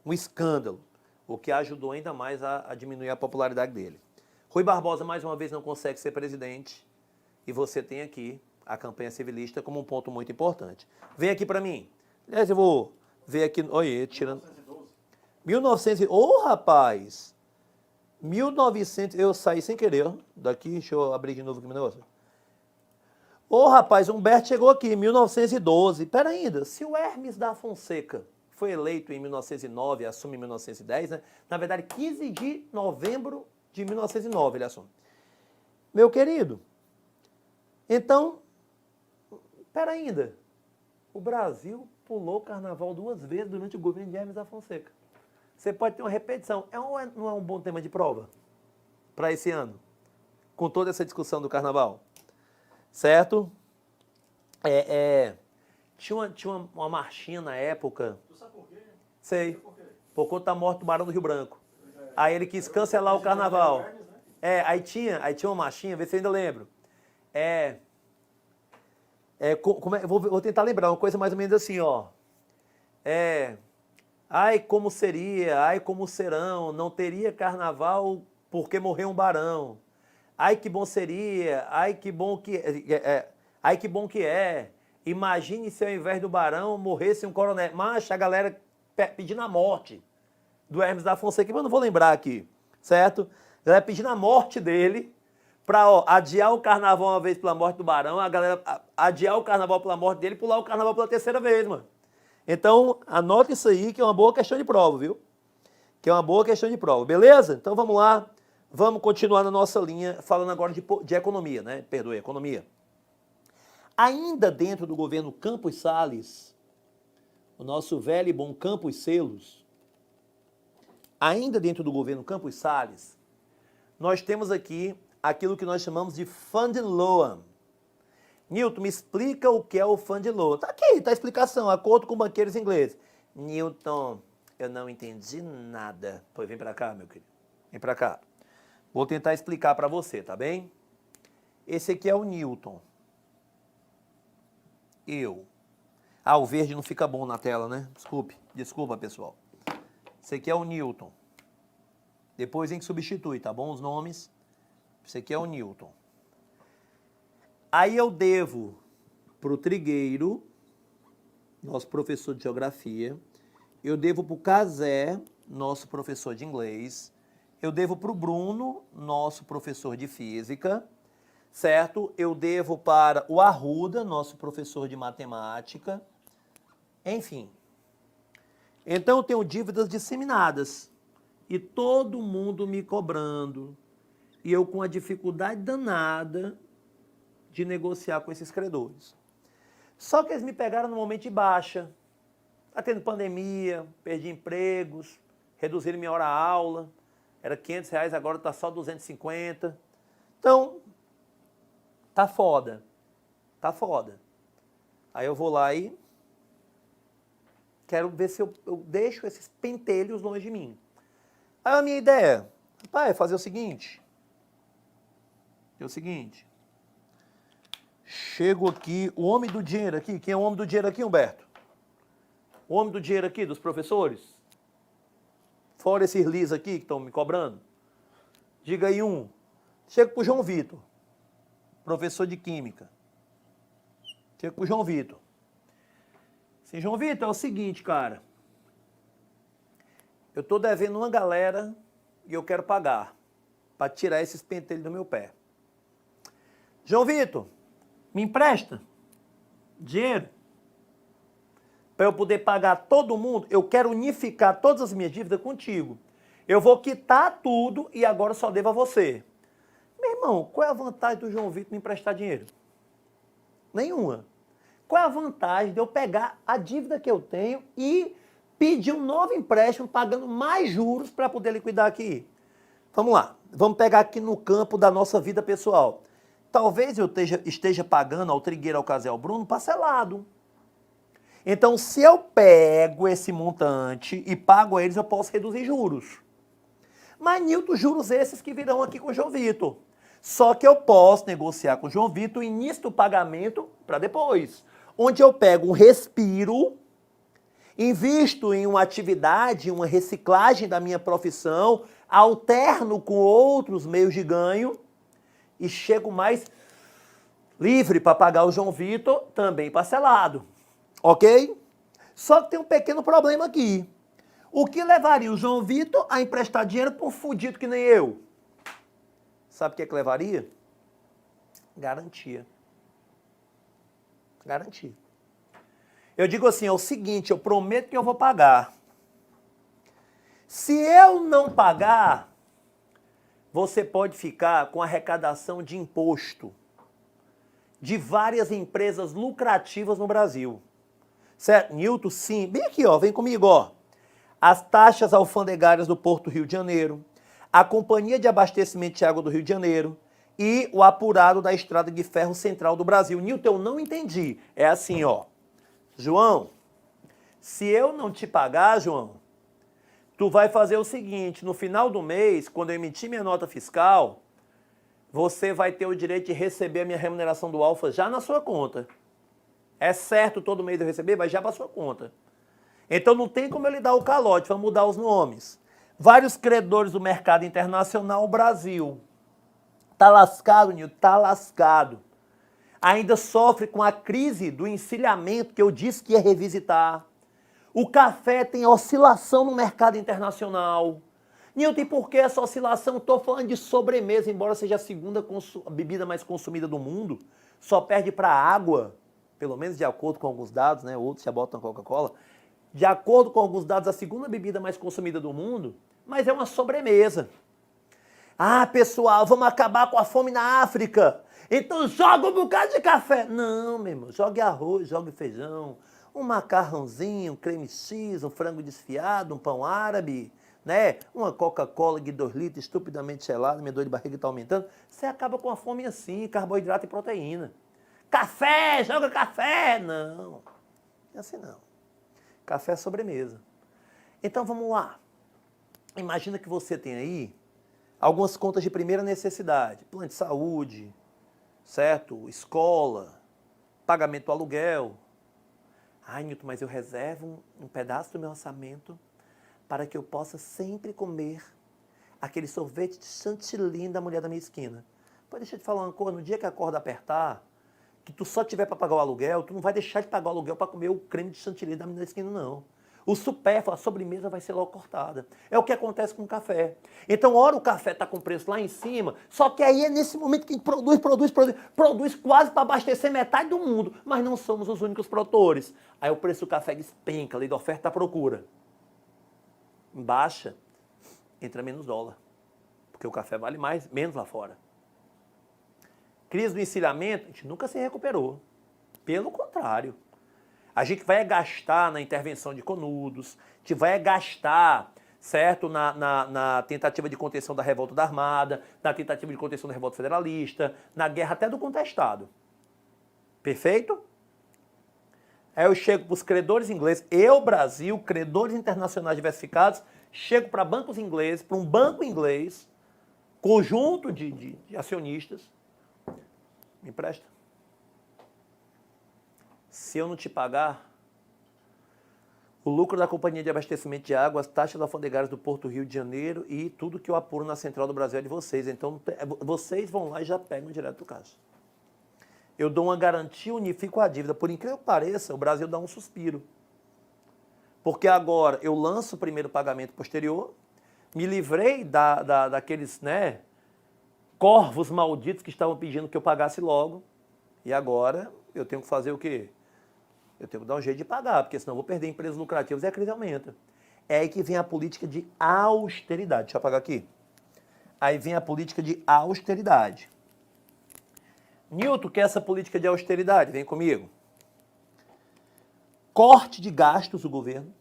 S1: Um escândalo. O que ajudou ainda mais a diminuir a popularidade dele. Rui Barbosa, mais uma vez, não consegue ser presidente. E você tem aqui a campanha civilista como um ponto muito importante. Vem aqui para mim. Aliás, eu vou ver aqui... Olha, tirando... 1912. Ô, rapaz! 1900, eu saí sem querer, ó. Daqui, deixa eu abrir de novo aqui o meu negócio. Ô, rapaz, Humberto chegou aqui, 1912. Pera ainda, se o Hermes da Fonseca foi eleito em 1909, assume em 1910, né? Na verdade, 15 de novembro de 1909 ele assume. Meu querido, então, pera ainda, o Brasil pulou o carnaval 2 vezes durante o governo de Hermes da Fonseca. Você pode ter uma repetição. Não é um bom tema de prova para esse ano? Com toda essa discussão do carnaval. Certo? Tinha uma marchinha na época.
S2: Tu sabe por quê?
S1: Sei. Por conta da morte do Barão do Rio Branco. Aí ele quis cancelar o carnaval. Aí tinha uma marchinha, vê se eu ainda lembro. Vou tentar lembrar, uma coisa mais ou menos assim, ó. Ai, como seria, ai, como serão, não teria carnaval porque morreu um barão. Ai, que bom seria, ai, que bom que é. Imagine se ao invés do barão morresse um coronel. Mas a galera pedindo a morte. do Hermes da Fonseca, mas eu não vou lembrar aqui, certo? A galera pedindo a morte dele para adiar o carnaval uma vez pela morte do Barão, a galera adiar o carnaval pela morte dele e pular o carnaval pela terceira vez, mano. Então, anota isso aí, que é uma boa questão de prova, viu? Que é uma boa questão de prova, beleza? Então vamos lá, vamos continuar na nossa linha, falando agora de economia, né? Perdoe, economia. Ainda dentro do governo Campos Salles, o nosso velho e bom Campos Selos, ainda dentro do governo Campos Salles, nós temos aqui aquilo que nós chamamos de Fund Loan. Newton, me explica o que é o Fund Loan. Tá aqui, tá a explicação, acordo com banqueiros ingleses. Newton, eu não entendi nada. Pois vem para cá, meu querido. Vem para cá. Vou tentar explicar para você, tá bem? Esse aqui é o Newton. Eu. Ah, o verde não fica bom na tela, né? Desculpa, pessoal. Esse aqui é o Newton. Depois a gente substitui, tá bom? Os nomes. Esse aqui é o Newton. Aí eu devo pro Trigueiro, nosso professor de geografia. Eu devo pro Cazé, nosso professor de inglês. Eu devo pro Bruno, nosso professor de física. Certo? Eu devo para o Arruda, nosso professor de matemática. Enfim. Então eu tenho dívidas disseminadas. E todo mundo me cobrando. E eu com a dificuldade danada de negociar com esses credores. Só que eles me pegaram no momento de baixa. Está tendo pandemia, perdi empregos, reduziram minha hora-aula. Era R$500, agora está só 250. Então, tá foda. Tá foda. Aí eu vou lá e quero ver se eu deixo esses pentelhos longe de mim. Aí a minha ideia, é fazer o seguinte. Chego aqui, o homem do dinheiro aqui, quem é o homem do dinheiro aqui, Humberto? O homem do dinheiro aqui, dos professores? Fora esses lis aqui que estão me cobrando? Diga aí um. Chego pro João Vitor, professor de Química. Chego pro João Vitor. Assim, João Vitor, é o seguinte, cara. Eu tô devendo uma galera e eu quero pagar para tirar esses pentelhos do meu pé. João Vitor, me empresta dinheiro para eu poder pagar todo mundo. Eu quero unificar todas as minhas dívidas contigo. Eu vou quitar tudo e agora só devo a você. Meu irmão, qual é a vantagem do João Vitor me emprestar dinheiro? Nenhuma. Qual é a vantagem de eu pegar a dívida que eu tenho e pedir um novo empréstimo pagando mais juros para poder liquidar aqui? Vamos lá. Vamos pegar aqui no campo da nossa vida pessoal. Talvez eu esteja pagando ao Trigueiro, ao Cazé, ao Bruno, parcelado. Então, se eu pego esse montante e pago a eles, eu posso reduzir juros. Mas, Nilton, juros esses que virão aqui com o João Vitor. Só que eu posso negociar com o João Vitor o início do pagamento para depois. Onde eu pego um respiro, invisto em uma atividade, uma reciclagem da minha profissão, alterno com outros meios de ganho e chego mais livre para pagar o João Vitor, também parcelado. Ok? Só que tem um pequeno problema aqui. O que levaria o João Vitor a emprestar dinheiro para um fudido que nem eu? Sabe o que é que levaria? Garantia. Garantia. Eu digo assim, é o seguinte, eu prometo que eu vou pagar. Se eu não pagar, você pode ficar com arrecadação de imposto de várias empresas lucrativas no Brasil. Certo? Nilton, sim. Bem aqui, ó, vem comigo, ó. As taxas alfandegárias do Porto Rio de Janeiro, a Companhia de Abastecimento de Água do Rio de Janeiro e o apurado da Estrada de Ferro Central do Brasil. Nilton, eu não entendi. É assim, ó. João, se eu não te pagar, João, tu vai fazer o seguinte, no final do mês, quando eu emitir minha nota fiscal, você vai ter o direito de receber a minha remuneração do Alfa já na sua conta. É certo todo mês eu receber, vai já para sua conta. Então não tem como eu lhe dar o calote, vamos mudar os nomes. Vários credores do mercado internacional, o Brasil. Tá lascado, Nilton? Tá lascado. Ainda sofre com a crise do encilhamento que eu disse que ia revisitar. O café tem oscilação no mercado internacional. Nilton, e por que essa oscilação? Estou falando de sobremesa, embora seja a segunda bebida mais consumida do mundo, só perde para a água, pelo menos de acordo com alguns dados, né? Outros já botam Coca-Cola. De acordo com alguns dados, a segunda bebida mais consumida do mundo, mas é uma sobremesa. Ah, pessoal, vamos acabar com a fome na África. Então joga um bocado de café. Não, meu irmão, jogue arroz, jogue feijão, um macarrãozinho, um creme X, um frango desfiado, um pão árabe, né? Uma Coca-Cola de 2 litros estupidamente gelada, minha dor de barriga está aumentando. Você acaba com a fome assim, carboidrato e proteína. Café, joga café. Não, é assim não. Café é sobremesa. Então vamos lá. Imagina que você tem aí algumas contas de primeira necessidade. Plano de saúde, certo? Escola, pagamento do aluguel. Ai, Nilton, mas eu reservo um pedaço do meu orçamento para que eu possa sempre comer aquele sorvete de chantilly da mulher da minha esquina. Pô, deixa eu te falar uma coisa, no dia que a corda apertar, que tu só tiver para pagar o aluguel, tu não vai deixar de pagar o aluguel para comer o creme de chantilly da menina da esquina, não. O supérfluo, a sobremesa vai ser logo cortada. É o que acontece com o café. Então, ora o café está com preço lá em cima, só que aí é nesse momento que produz quase para abastecer metade do mundo, mas não somos os únicos produtores. Aí o preço do café despenca, lei da oferta e da procura. Baixa, entra menos dólar, porque o café vale menos lá fora. Crise do encilhamento, a gente nunca se recuperou. Pelo contrário. A gente vai gastar na intervenção de Canudos, a gente vai gastar, certo, na tentativa de contenção da revolta da Armada, na tentativa de contenção da revolta federalista, na guerra até do contestado. Perfeito? Aí eu chego para os credores ingleses, Brasil, credores internacionais diversificados, chego para bancos ingleses, para um banco inglês, conjunto de acionistas, me empresta. Se eu não te pagar, o lucro da Companhia de Abastecimento de Água, as taxas alfandegárias do Porto Rio de Janeiro e tudo que eu apuro na Central do Brasil é de vocês. Então, vocês vão lá e já pegam direto do caixa. Eu dou uma garantia, unifico a dívida. Por incrível que pareça, o Brasil dá um suspiro. Porque agora eu lanço o primeiro pagamento posterior, me livrei daqueles, né, corvos malditos que estavam pedindo que eu pagasse logo. E agora eu tenho que fazer o quê? Eu tenho que dar um jeito de pagar, porque senão eu vou perder empresas lucrativas e a crise aumenta. É aí que vem a política de austeridade. Deixa eu apagar aqui. Aí vem a política de austeridade. Nilton, que é essa política de austeridade? Vem comigo. Corte de gastos do governo.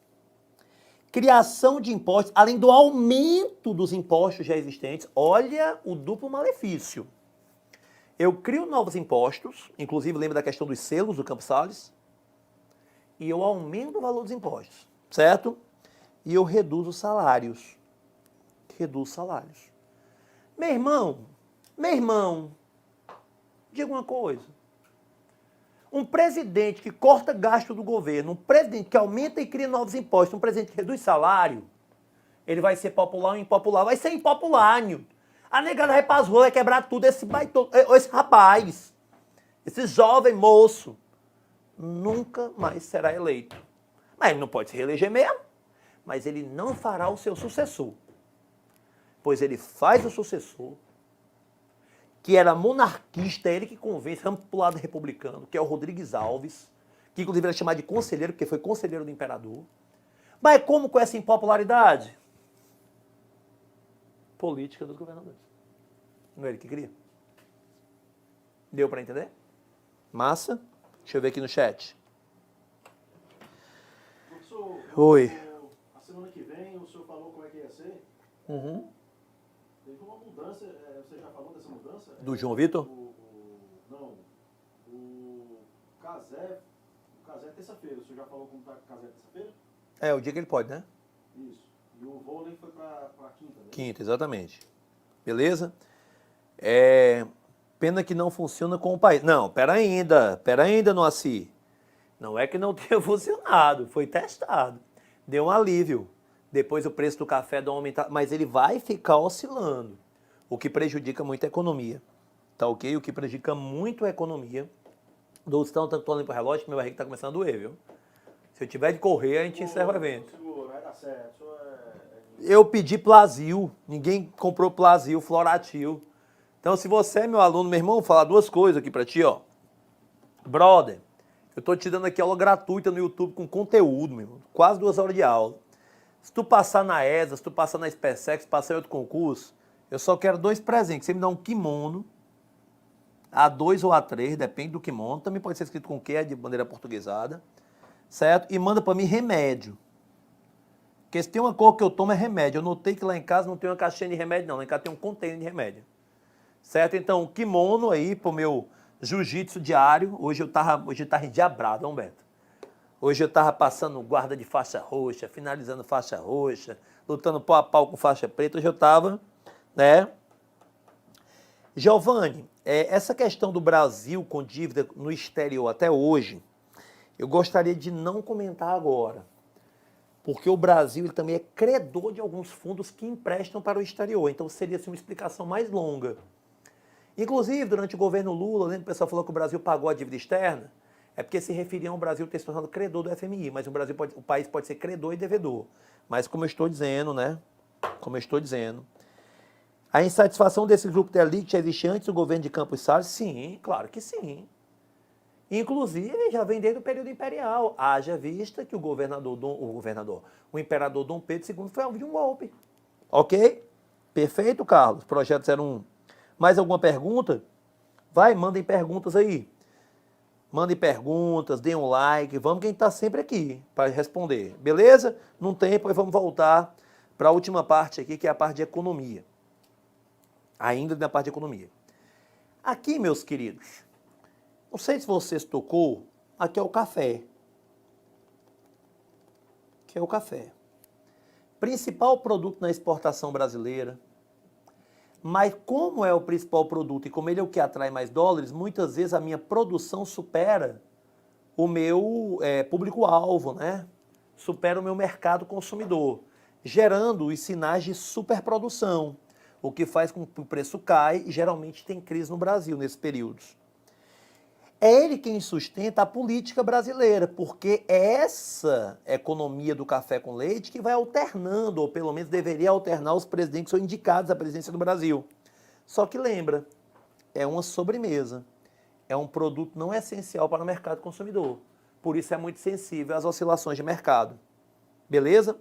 S1: Criação de impostos, além do aumento dos impostos já existentes. Olha o duplo malefício. Eu crio novos impostos, inclusive lembra da questão dos selos do Campos Salles, e eu aumento o valor dos impostos, certo? E eu reduzo os salários. Reduzo salários. Meu irmão, diga uma coisa. Um presidente que corta gasto do governo, um presidente que aumenta e cria novos impostos, um presidente que reduz salário, ele vai ser popular ou impopular? Vai ser impopular, Nilton. A negada vai para as ruas, vai quebrar tudo. Esse rapaz, esse jovem moço, nunca mais será eleito. Mas ele não pode se reeleger mesmo. Mas ele não fará o seu sucessor. Pois ele faz o sucessor, que era monarquista, ele que convence, vamos pro lado republicano, que é o Rodrigues Alves, que inclusive era chamado de conselheiro, porque foi conselheiro do imperador. Mas como com essa impopularidade? Política dos governadores. Não é ele que cria? Deu para entender? Massa? Deixa eu ver aqui no chat.
S2: Professor,
S1: Oi.
S2: a semana que vem o senhor falou como é que ia ser.
S1: Uhum.
S2: Teve uma mudança, você já falou dessa mudança?
S1: Do João Vitor?
S2: Não. O Casé é terça-feira. O senhor já falou como está o Casé terça-feira?
S1: É, o dia que ele pode, né?
S2: Isso. E o vôlei foi para quinta, né?
S1: Quinta, exatamente. Beleza? Pena que não funciona com o país. Não, pera ainda, Noaci. Não é que não tenha funcionado, foi testado. Deu um alívio. Depois o preço do café dá uma aumentada, mas ele vai ficar oscilando, o que prejudica muito a economia. Tá ok? O que prejudica muito a economia. Estou olhando para o relógio que meu barriga está começando a doer, viu? Se eu tiver de correr, a gente encerra o evento.
S2: Segura, vai dar certo. Isso
S1: Eu pedi Plasil, ninguém comprou Plasil, Floratil. Então, se você é meu aluno, meu irmão, vou falar duas coisas aqui pra ti, ó. Brother, eu tô te dando aqui aula gratuita no YouTube com conteúdo, meu irmão. Quase 2 horas de aula. Se tu passar na ESA, se tu passar na SpaceX, passar em outro concurso, eu só quero 2 presentes. Você me dá um kimono, A2 ou A3, depende do kimono. Também pode ser escrito com Q, de bandeira portuguesada. Certo? E manda pra mim remédio. Porque se tem uma cor que eu tomo é remédio. Eu notei que lá em casa não tem uma caixinha de remédio, não. Lá em casa tem um container de remédio. Certo? Então, kimono aí pro meu jiu-jitsu diário. Hoje eu tava endiabrado, Humberto. Hoje eu tava passando guarda de faixa roxa, finalizando faixa roxa, lutando pau a pau com faixa preta. Hoje eu tava, né? Giovanni, essa questão do Brasil com dívida no exterior até hoje, eu gostaria de não comentar agora. Porque o Brasil ele também é credor de alguns fundos que emprestam para o exterior. Então seria assim, uma explicação mais longa. Inclusive, durante o governo Lula, lembra que o pessoal falou que o Brasil pagou a dívida externa? É porque se referiam ao Brasil ter se tornado credor do FMI, mas o país pode ser credor e devedor. Mas como eu estou dizendo, né? Como eu estou dizendo, a insatisfação desse grupo de elite já existia antes do governo de Campos Salles? Sim, claro que sim. Inclusive, já vem desde o período imperial. Haja vista que o imperador Dom Pedro II foi alvo de um golpe. Ok? Perfeito, Carlos. Projeto 01. Mais alguma pergunta? Vai, mandem perguntas aí. Mandem perguntas, deem um like. Vamos, quem está sempre aqui para responder. Beleza? Não tem, depois vamos voltar para a última parte aqui, que é a parte de economia. Ainda na parte de economia. Aqui, meus queridos, não sei se vocês tocou, aqui é o café. Aqui é o café. Principal produto na exportação brasileira. Mas como é o principal produto e como ele é o que atrai mais dólares, muitas vezes a minha produção supera o meu público-alvo, né? Supera o meu mercado consumidor, gerando os sinais de superprodução, o que faz com que o preço caia e geralmente tem crise no Brasil nesses períodos. É ele quem sustenta a política brasileira, porque é essa economia do café com leite que vai alternando, ou pelo menos deveria alternar os presidentes que são indicados à presidência do Brasil. Só que lembra, é uma sobremesa, é um produto não essencial para o mercado consumidor. Por isso é muito sensível às oscilações de mercado. Beleza?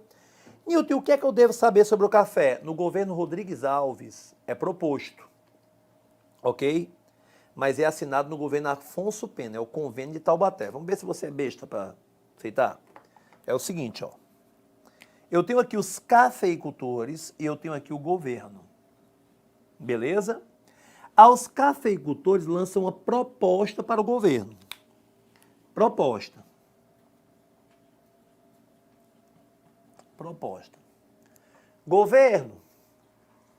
S1: Nilton, o que é que eu devo saber sobre o café? No governo Rodrigues Alves é proposto, ok? Mas é assinado no governo Afonso Pena, é o convênio de Taubaté. Vamos ver se você é besta para aceitar. É o seguinte, ó. Eu tenho aqui os cafeicultores e eu tenho aqui o governo. Beleza? Aos cafeicultores lançam uma proposta para o governo. Proposta. Governo,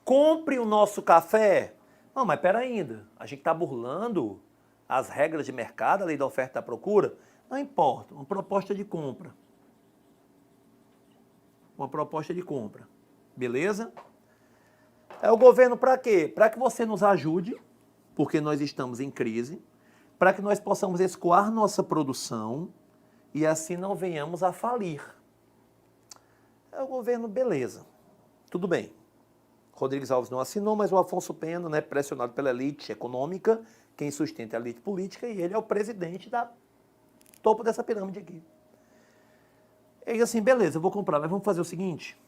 S1: compre o nosso café. Não, mas pera ainda, a gente está burlando as regras de mercado, a lei da oferta e da procura? Não importa, uma proposta de compra. Uma proposta de compra, beleza? É o governo para quê? Para que você nos ajude, porque nós estamos em crise, para que nós possamos escoar nossa produção e assim não venhamos a falir. É o governo, beleza, tudo bem. Rodrigues Alves não assinou, mas o Afonso Pena, né, pressionado pela elite econômica, quem sustenta a elite política, e ele é o presidente da topo dessa pirâmide aqui. Ele assim, beleza, eu vou comprar, mas vamos fazer o seguinte,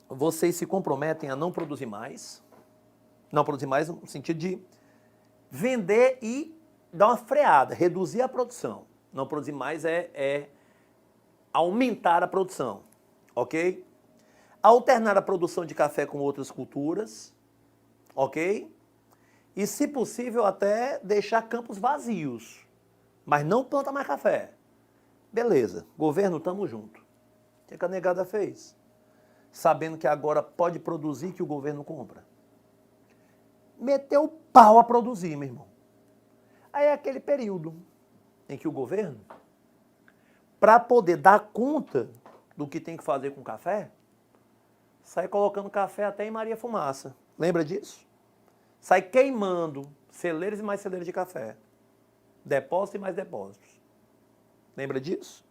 S1: vocês se comprometem a não produzir mais no sentido de vender e dar uma freada, reduzir a produção. Não produzir mais é aumentar a produção, ok? Alternar a produção de café com outras culturas, ok? E, se possível, até deixar campos vazios, mas não planta mais café. Beleza, governo, tamo junto. O que a negada fez? Sabendo que agora pode produzir que o governo compra. Meteu o pau a produzir, meu irmão. Aí é aquele período em que o governo, para poder dar conta do que tem que fazer com o café, sai colocando café até em Maria Fumaça. Lembra disso? Sai queimando celeiros e mais celeiros de café. Depósito e mais depósitos. Lembra disso?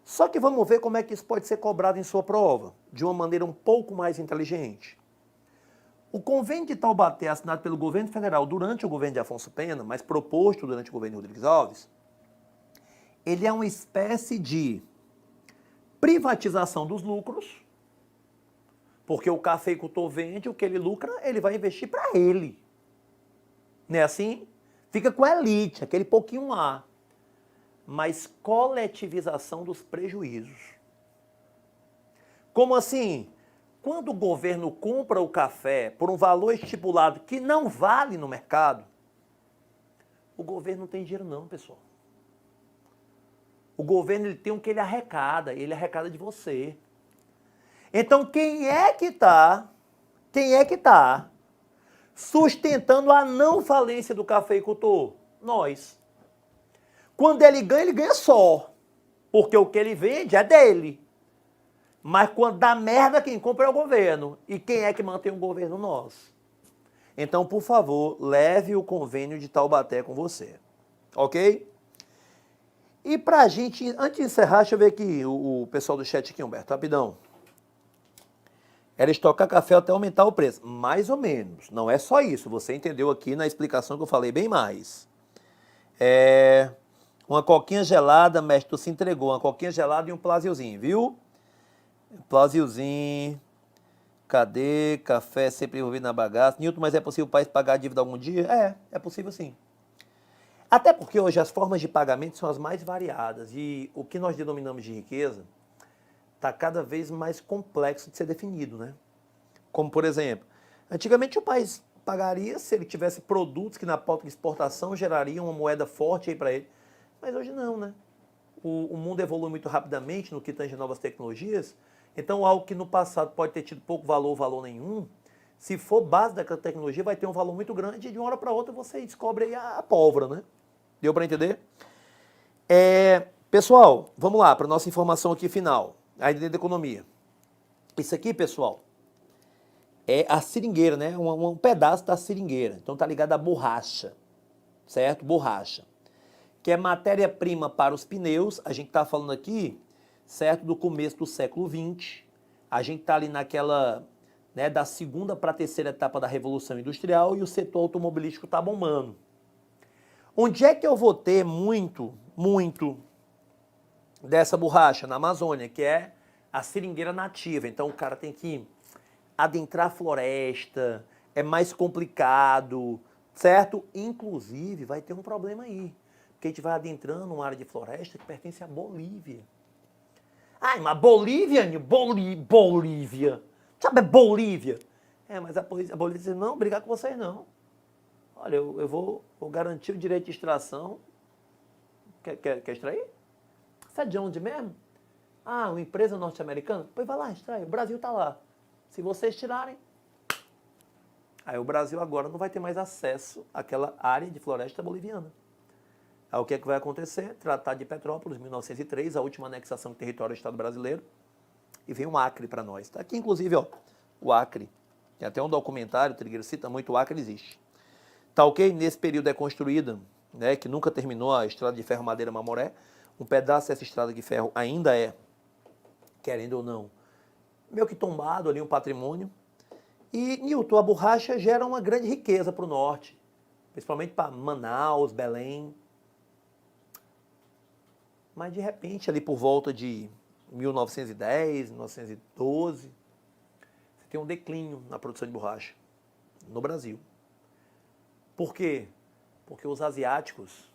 S1: Só que vamos ver como é que isso pode ser cobrado em sua prova, de uma maneira um pouco mais inteligente. O convênio de Taubaté, assinado pelo governo federal durante o governo de Afonso Pena, mas proposto durante o governo de Rodrigues Alves, ele é uma espécie de privatização dos lucros, porque o cafeicultor vende, o que ele lucra, ele vai investir para ele. Não é assim? Fica com a elite, aquele pouquinho lá. Mas coletivização dos prejuízos. Como assim? Quando o governo compra o café por um valor estipulado que não vale no mercado, o governo não tem dinheiro não, pessoal. O governo ele tem o que ele arrecada de você. Então quem é que está sustentando a não falência do cafeicultor? Nós. Quando ele ganha só, porque o que ele vende é dele. Mas quando dá merda, quem compra é o governo. E quem é que mantém o governo? Nós. Então, por favor, leve o convênio de Taubaté com você. Ok? E pra gente, antes de encerrar, deixa eu ver aqui o pessoal do chat aqui, Humberto, rapidão. Era estocar café até aumentar o preço. Mais ou menos. Não é só isso. Você entendeu aqui na explicação que eu falei bem mais. Uma coquinha gelada, mestre, tu se entregou. Uma coquinha gelada e um plaziozinho, viu? Plaziozinho. Cadê? Café sempre envolvido na bagaça. Nilton, mas é possível o país pagar a dívida algum dia? É possível sim. Até porque hoje as formas de pagamento são as mais variadas. E o que nós denominamos de riqueza está cada vez mais complexo de ser definido, né? Como, por exemplo, antigamente o país pagaria se ele tivesse produtos que na pauta de exportação gerariam uma moeda forte aí para ele. Mas hoje não, né? O mundo evolui muito rapidamente no que tange novas tecnologias, então algo que no passado pode ter tido pouco valor ou valor nenhum, se for base daquela tecnologia, vai ter um valor muito grande e de uma hora para outra você descobre aí a pólvora, né? Deu para entender? Pessoal, vamos lá para a nossa informação aqui final, ainda da economia. Isso aqui, pessoal, é a seringueira, né? Um pedaço da seringueira. Então tá ligado à borracha, certo? Borracha. Que é matéria-prima para os pneus. A gente está falando aqui, certo, do começo do século XX. A gente está ali naquela, né, da segunda para a terceira etapa da Revolução Industrial e o setor automobilístico está bombando. Onde é que eu vou ter muito dessa borracha? Na Amazônia, que é a seringueira nativa. Então o cara tem que adentrar a floresta, é mais complicado, certo? Inclusive vai ter um problema aí. Porque a gente vai adentrando uma área de floresta que pertence à Bolívia. Ai, mas Bolívia? Bolívia. Sabe, Bolívia? Mas a Bolívia diz, não, brigar com vocês não. Olha, eu vou garantir o direito de extração. Quer extrair? Você é de onde mesmo? Uma empresa norte-americana? Pois vai lá, extrai. O Brasil está lá. Se vocês tirarem... Aí o Brasil agora não vai ter mais acesso àquela área de floresta boliviana. Aí o que é que vai acontecer? Tratado de Petrópolis, 1903, a última anexação do território do Estado brasileiro. E vem um Acre para nós. Está aqui, inclusive, ó, o Acre. Tem até um documentário, o Trigueiro cita muito, o Acre existe. Tá ok? Nesse período é construída, né, que nunca terminou, a estrada de ferro Madeira Mamoré. Um pedaço dessa estrada de ferro ainda é, querendo ou não, meio que tombado ali um patrimônio. E, Nilton, a borracha gera uma grande riqueza para o norte, principalmente para Manaus, Belém. Mas, de repente, ali por volta de 1910, 1912, você tem um declínio na produção de borracha no Brasil. Por quê? Porque os asiáticos,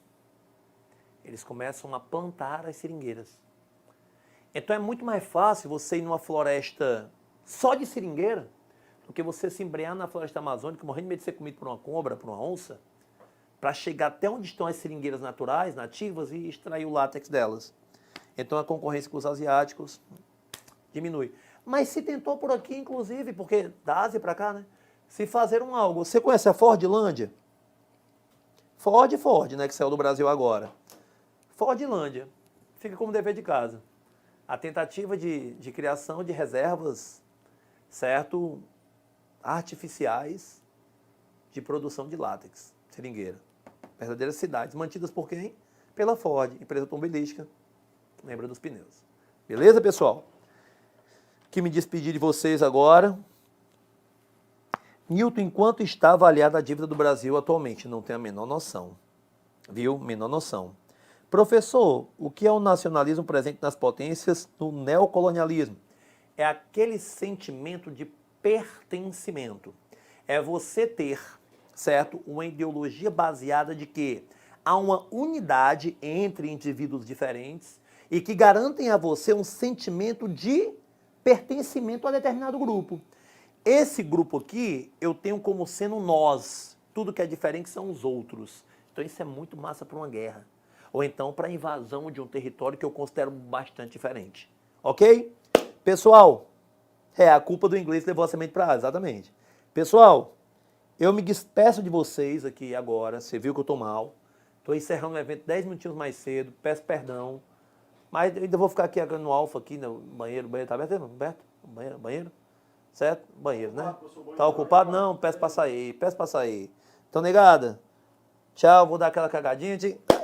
S1: eles começam a plantar as seringueiras. Então é muito mais fácil você ir numa floresta só de seringueira do que você se embrenhar na floresta amazônica, morrendo de medo de ser comido por uma cobra, por uma onça, para chegar até onde estão as seringueiras naturais, nativas, e extrair o látex delas. Então a concorrência com os asiáticos diminui. Mas se tentou por aqui, inclusive, porque da Ásia para cá, né? Se fazeram algo. Você conhece a Fordlândia? Ford, né, que saiu do Brasil agora. Fordlândia. Fica como dever de casa. A tentativa de criação de reservas, certo, artificiais de produção de látex, seringueira. Verdadeiras cidades, mantidas por quem? Pela Ford, empresa automobilística, lembra dos pneus. Beleza, pessoal? Que me despedir de vocês agora. Newton, em quanto está avaliada a dívida do Brasil atualmente? Não tenho a menor noção. Viu? Menor noção. Professor, o que é o nacionalismo presente nas potências no neocolonialismo? É aquele sentimento de pertencimento. É você ter, certo, uma ideologia baseada de que há uma unidade entre indivíduos diferentes e que garantem a você um sentimento de pertencimento a determinado grupo. Esse grupo aqui eu tenho como sendo nós. Tudo que é diferente são os outros. Então isso é muito massa para uma guerra. Ou então para a invasão de um território que eu considero bastante diferente. Ok? Pessoal, a culpa do inglês levou a semente para A, exatamente. Pessoal, eu me despeço de vocês aqui agora. Você viu que eu estou mal. Estou encerrando o evento 10 minutinhos mais cedo. Peço perdão. Mas eu ainda vou ficar aqui no alfa, aqui no banheiro. O banheiro está aberto? Aberto? Banheiro? Certo? Banheiro, né? Tá ocupado? Não, peço pra sair, peço pra sair. Então, negada, tchau, vou dar aquela cagadinha.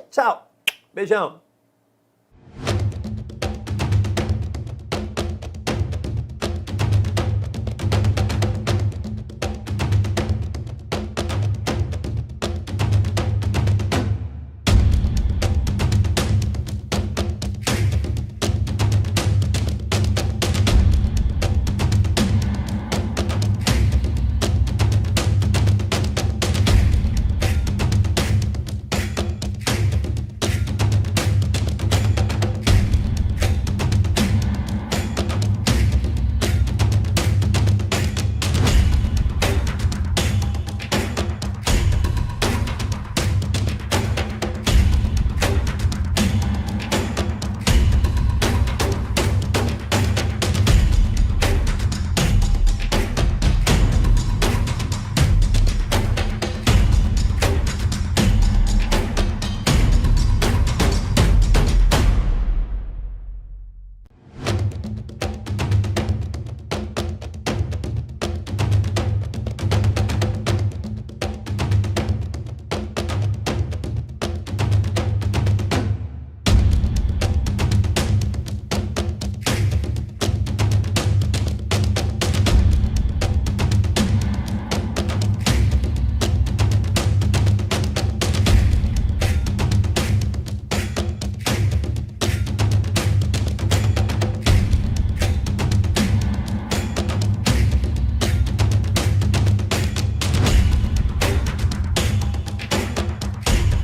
S1: Tchau, beijão.